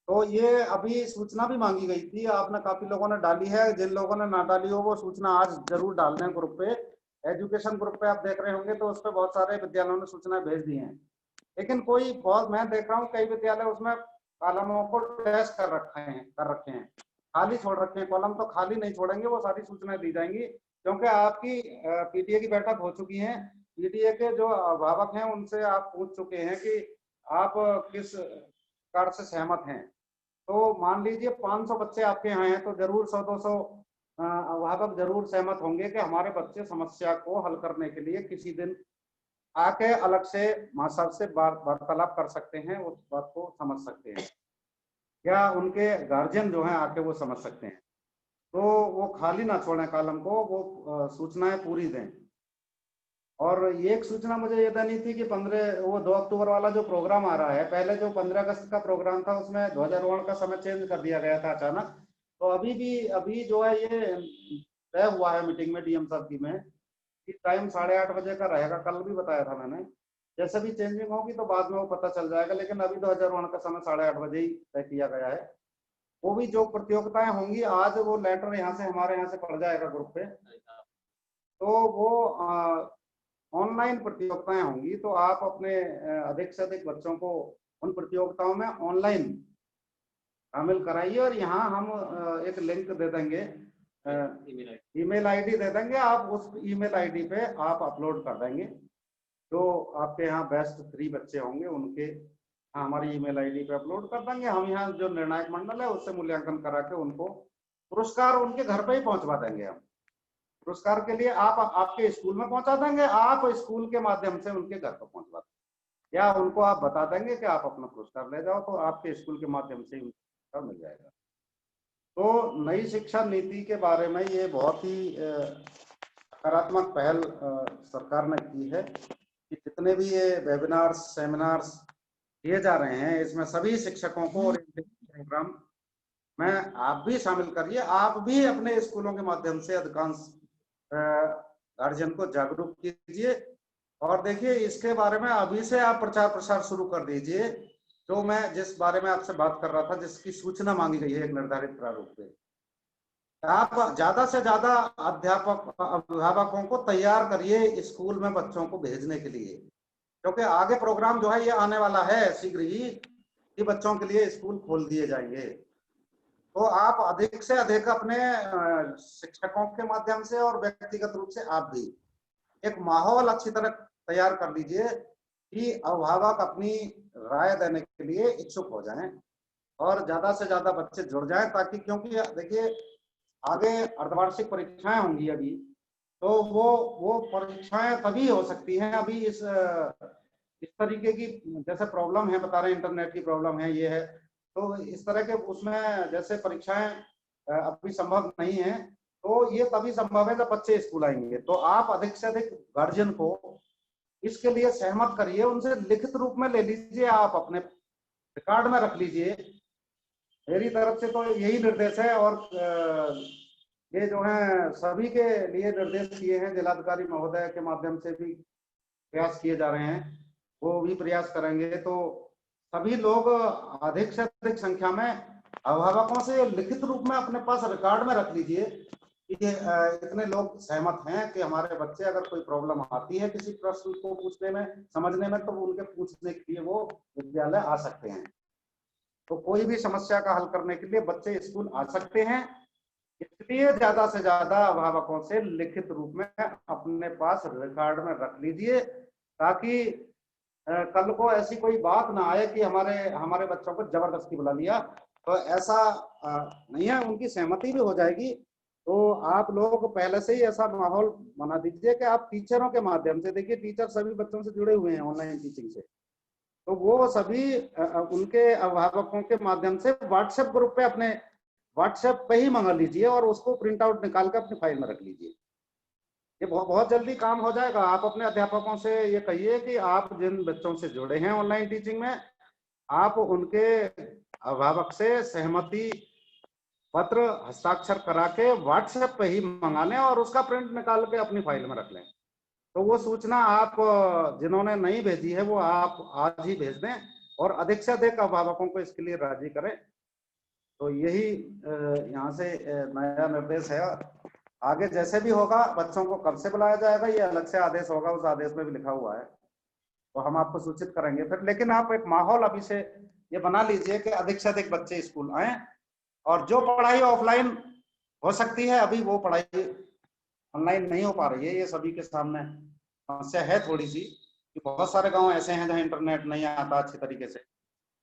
D: तो ये अभी सूचना भी मांगी गई थी, आपने काफी लोगों ने डाली है। जिन लोगों ने ना डाली हो वो सूचना आज जरूर डाल दें ग्रुप पे, एजुकेशन ग्रुप पे आप देख रहे होंगे तो उस पर बहुत सारे विद्यालयों ने सूचना भेज दी है। लेकिन मैं देख रहा हूँ कई विद्यालय उसमें कॉलमों को डैश कर रखे हैं। खाली छोड़ रखे हैं कॉलम, तो खाली नहीं छोड़ेंगे, वो सारी सूचनाएं दी जाएंगी। क्योंकि आपकी पीटीए की बैठक हो चुकी है, पीटीए के जो अभिभावक हैं उनसे आप पूछ चुके हैं कि आप किस कार्य से सहमत हैं। तो मान लीजिए 500 बच्चे आपके यहाँ हैं, तो जरूर 100-200 अभिभावक जरूर सहमत होंगे कि हमारे बच्चे समस्या को हल करने के लिए किसी दिन आके अलग से माँ साहब से वार्तालाप कर सकते हैं, उस बात को समझ सकते हैं, या उनके गार्जियन जो हैं आके वो समझ सकते हैं। तो वो खाली ना छोड़ें कॉलम को, वो सूचनाएं पूरी दें। और एक सूचना मुझे ये देनी थी कि 2 अक्टूबर वाला जो प्रोग्राम आ रहा है, पहले जो 15 अगस्त का प्रोग्राम था उसमें ध्वजारोहण का समय चेंज कर दिया गया था अचानक। तो अभी जो है ये तय हुआ है मीटिंग में डीएम साहब की में कि टाइम 8:30 बजे का रहेगा। कल भी बताया था मैंने, जैसे भी चेंजिंग होगी तो बाद में वो पता चल जाएगा, लेकिन अभी ध्वजारोहण का समय 8:30 बजे ही तय किया गया है। वो भी जो प्रतियोगिताएं होंगी, आज वो लेटर यहाँ से हमारे यहाँ से पड़ जाएगा ग्रुप पे, तो वो ऑनलाइन प्रतियोगिताएं होंगी। तो आप अपने अधिक से अधिक बच्चों को उन प्रतियोगिताओं में ऑनलाइन शामिल कराइए। और यहाँ हम एक लिंक दे देंगे, ईमेल आईडी दे देंगे, आप उस ईमेल आईडी पे आप अपलोड कर देंगे। जो आपके यहाँ बेस्ट 3 बच्चे होंगे उनके हमारी ईमेल आईडी पे अपलोड कर देंगे। हम यहाँ जो निर्णायक मंडल है उससे मूल्यांकन करा के उनको पुरस्कार उनके घर पे ही पहुंचवा देंगे। हम पुरस्कार के लिए आप आपके स्कूल में पहुंचा देंगे, आप स्कूल के माध्यम से उनके घर पर पहुंचवा देंगे, या उनको आप बता देंगे कि आप अपना पुरस्कार ले जाओ, तो आपके स्कूल के माध्यम से पुरस्कार मिल जाएगा। तो नई शिक्षा नीति के बारे में ये बहुत ही सकारात्मक पहल सरकार ने की है कि जितने भी ये वेबिनार्स सेमिनार्स किए जा रहे हैं, इसमें सभी शिक्षकों को ओरिएंटेशन प्रोग्राम में आप भी शामिल करिए। आप भी अपने स्कूलों के माध्यम से अधिकांश गार्जियन को जागरूक कीजिए। और देखिए, इसके बारे में अभी से आप प्रचार प्रसार शुरू कर दीजिए। जो मैं जिस बारे में आपसे बात कर रहा था, जिसकी सूचना मांगी गई है एक निर्धारित प्रारूप पे, आप ज्यादा से ज्यादा अभिभावकों को तैयार करिए स्कूल में बच्चों को भेजने के लिए, क्योंकि आगे प्रोग्राम जो है ये आने वाला है शीघ्र ही कि बच्चों के लिए स्कूल खोल दिए जाएंगे। तो आप अधिक से अधिक अपने शिक्षकों के माध्यम से और व्यक्तिगत रूप से आप भी एक माहौल अच्छी तरह तैयार कर लीजिए कि अभिभावक अपनी राय देने के लिए इच्छुक हो जाएं और ज्यादा से ज्यादा बच्चे जुड़ जाएं, ताकि क्योंकि देखिए आगे अर्धवार्षिक परीक्षाएं होंगी अभी, तो वो परीक्षाएं तभी हो सकती हैं। अभी इस तरीके की जैसे प्रॉब्लम है, बता रहे इंटरनेट की प्रॉब्लम है, ये है, तो इस तरह के उसमें जैसे परीक्षाएं अभी संभव नहीं है, तो ये तभी संभव है जब बच्चे स्कूल आएंगे। तो आप अधिक से अधिक गार्जियन को इसके लिए सहमत करिए, उनसे लिखित रूप में ले लीजिए, आप अपने रिकॉर्ड में रख लीजिए। मेरी तरफ से तो यही निर्देश है, और ये जो है सभी के लिए निर्देश किए हैं, जिलाधिकारी महोदय के माध्यम से भी प्रयास किए जा रहे हैं, वो भी प्रयास करेंगे। तो सभी लोग अधिक से अधिक संख्या में अभिभावकों से लिखित रूप में अपने पास रिकॉर्ड में रख लीजिए कि इतने लोग सहमत हैं कि हमारे बच्चे अगर कोई प्रॉब्लम आती है किसी प्रश्न को पूछने में, समझने में, तो उनके पूछने के लिए वो विद्यालय आ सकते हैं। तो कोई भी समस्या का हल करने के लिए बच्चे स्कूल आ सकते हैं। इसलिए ज्यादा से ज्यादा अभिभावकों से लिखित रूप में अपने पास रिकॉर्ड में रख लीजिए, ताकि कल को ऐसी कोई बात ना आए कि हमारे बच्चों को जबरदस्ती बुला लिया। तो ऐसा नहीं है, उनकी सहमति भी हो जाएगी। तो आप लोग पहले से ही ऐसा माहौल बना दीजिए कि आप टीचरों के माध्यम से, देखिए टीचर सभी बच्चों से जुड़े हुए हैं ऑनलाइन टीचिंग से, तो वो सभी उनके अभिभावकों के माध्यम से व्हाट्सएप ग्रुप पे अपने व्हाट्सएप पे ही मंगा लीजिए और उसको प्रिंट आउट निकाल कर अपनी फाइल में रख लीजिए। ये बहुत जल्दी काम हो जाएगा। आप अपने अध्यापकों से ये कहिए कि आप जिन बच्चों से जुड़े हैं ऑनलाइन टीचिंग में, आप उनके अभिभावक से सहमति पत्र हस्ताक्षर करा के व्हाट्सएप पे ही मंगा लें और उसका प्रिंट निकाल के अपनी फाइल में रख लें। तो वो सूचना आप जिन्होंने नहीं भेजी है वो आप आज ही भेज दें और अधिक से अधिक अभिभावकों को इसके लिए राजी करें। तो यही यहाँ से नया निर्देश है। आगे जैसे भी होगा, बच्चों को कब से बुलाया जाएगा ये अलग से आदेश होगा, उस आदेश में भी लिखा हुआ है, तो हम आपको सूचित करेंगे फिर। लेकिन आप एक माहौल अभी से ये बना लीजिए कि अधिक से अधिक बच्चे स्कूल आए और जो पढ़ाई ऑफलाइन हो सकती है अभी वो पढ़ाई ऑनलाइन नहीं हो पा रही है। ये सभी के सामने समस्या है थोड़ी सी कि बहुत सारे गांव ऐसे हैं जहां इंटरनेट नहीं आता अच्छी तरीके से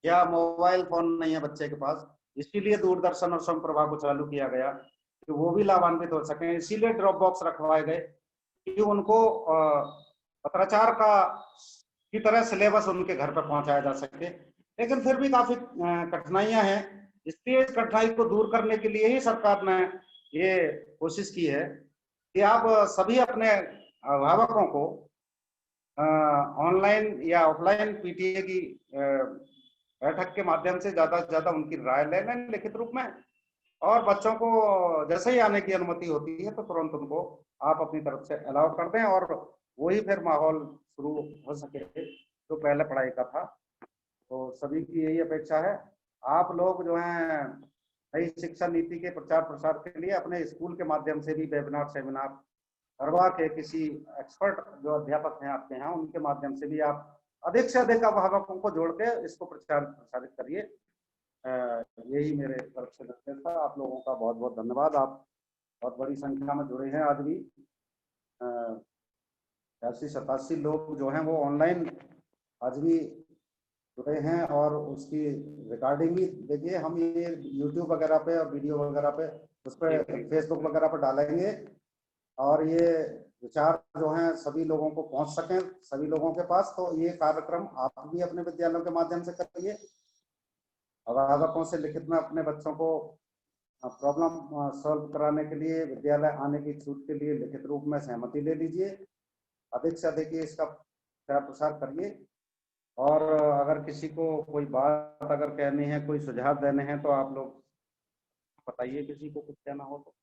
D: या मोबाइल फोन नहीं है बच्चे के पास। इसीलिए दूरदर्शन और स्वयंप्रभा को चालू किया गया कि वो भी लाभान्वित हो सके। इसीलिए ड्रॉप बॉक्स रखवाए गए कि उनको पत्राचार का की तरह सिलेबस उनके घर पर पहुंचाया जा सके। लेकिन फिर भी काफी कठिनाइयां हैं। इसलिए इस कठिनाई को दूर करने के लिए ही सरकार ने ये कोशिश की है कि आप सभी अपने अभिभावकों को ऑनलाइन या ऑफलाइन पीटीए की बैठक के माध्यम से ज्यादा उनकी राय ले लें लिखित रूप में, और बच्चों को जैसे ही आने की अनुमति होती है तो तुरंत उनको आप अपनी तरफ से अलाउ कर दें और वही फिर माहौल शुरू हो सके जो पहले पढ़ाई का था। तो सभी की यही अपेक्षा है। आप लोग जो हैं नई शिक्षा नीति के प्रचार प्रसार के लिए अपने स्कूल के माध्यम से भी वेबिनार सेमिनार करवा के किसी एक्सपर्ट जो अध्यापक हैं आपके यहाँ उनके माध्यम से भी आप अधिक से अधिक अभिभावकों को जोड़ के इसको प्रचार प्रसारित करिए। यही मेरे तरफ से निर्देश था। आप लोगों का बहुत बहुत धन्यवाद। आप बहुत बड़ी संख्या में जुड़े हैं। आज भी 87 लोग जो हैं वो ऑनलाइन आज भी जुड़े हैं और उसकी रिकॉर्डिंग भी देखिए हम ये यूट्यूब वगैरह पे और वीडियो वगैरह पे उस पर फेसबुक वगैरह पर डालेंगे और ये विचार जो हैं सभी लोगों को पहुंच सकें सभी लोगों के पास। तो ये कार्यक्रम आप भी अपने विद्यालयों के माध्यम से करिए। अभिभावकों से लिखित में अपने बच्चों को प्रॉब्लम सॉल्व कराने के लिए विद्यालय आने की छूट के लिए लिखित रूप में सहमति ले लीजिए। अधिक से अधिक इसका प्रचार प्रसार करिए और अगर किसी को कोई बात अगर कहनी है कोई सुझाव देने हैं तो आप लोग बताइए किसी को कुछ कहना हो तो।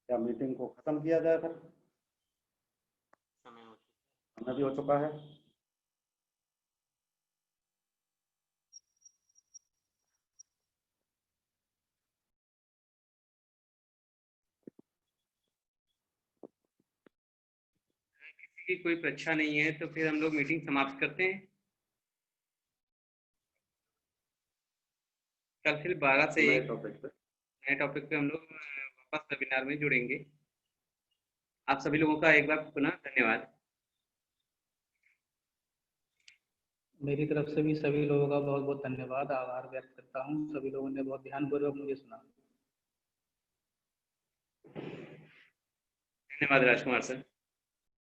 D: क्या मीटिंग को खत्म किया जाए फिर? समय भी हो चुका है।
B: किसी की कोई परीक्षा नहीं है तो फिर हम लोग मीटिंग समाप्त करते हैं। कल फिर 12 से 1 नए टॉपिक पे हम लोग वापस वेबिनार में जुड़ेंगे। आप सभी लोगों का एक बार पुनः धन्यवाद।
A: मेरी तरफ से भी सभी लोगों का बहुत बहुत धन्यवाद आभार व्यक्त करता हूँ। सभी लोगों ने बहुत ध्यानपूर्वक मुझे सुना।
B: धन्यवाद राजकुमार सर।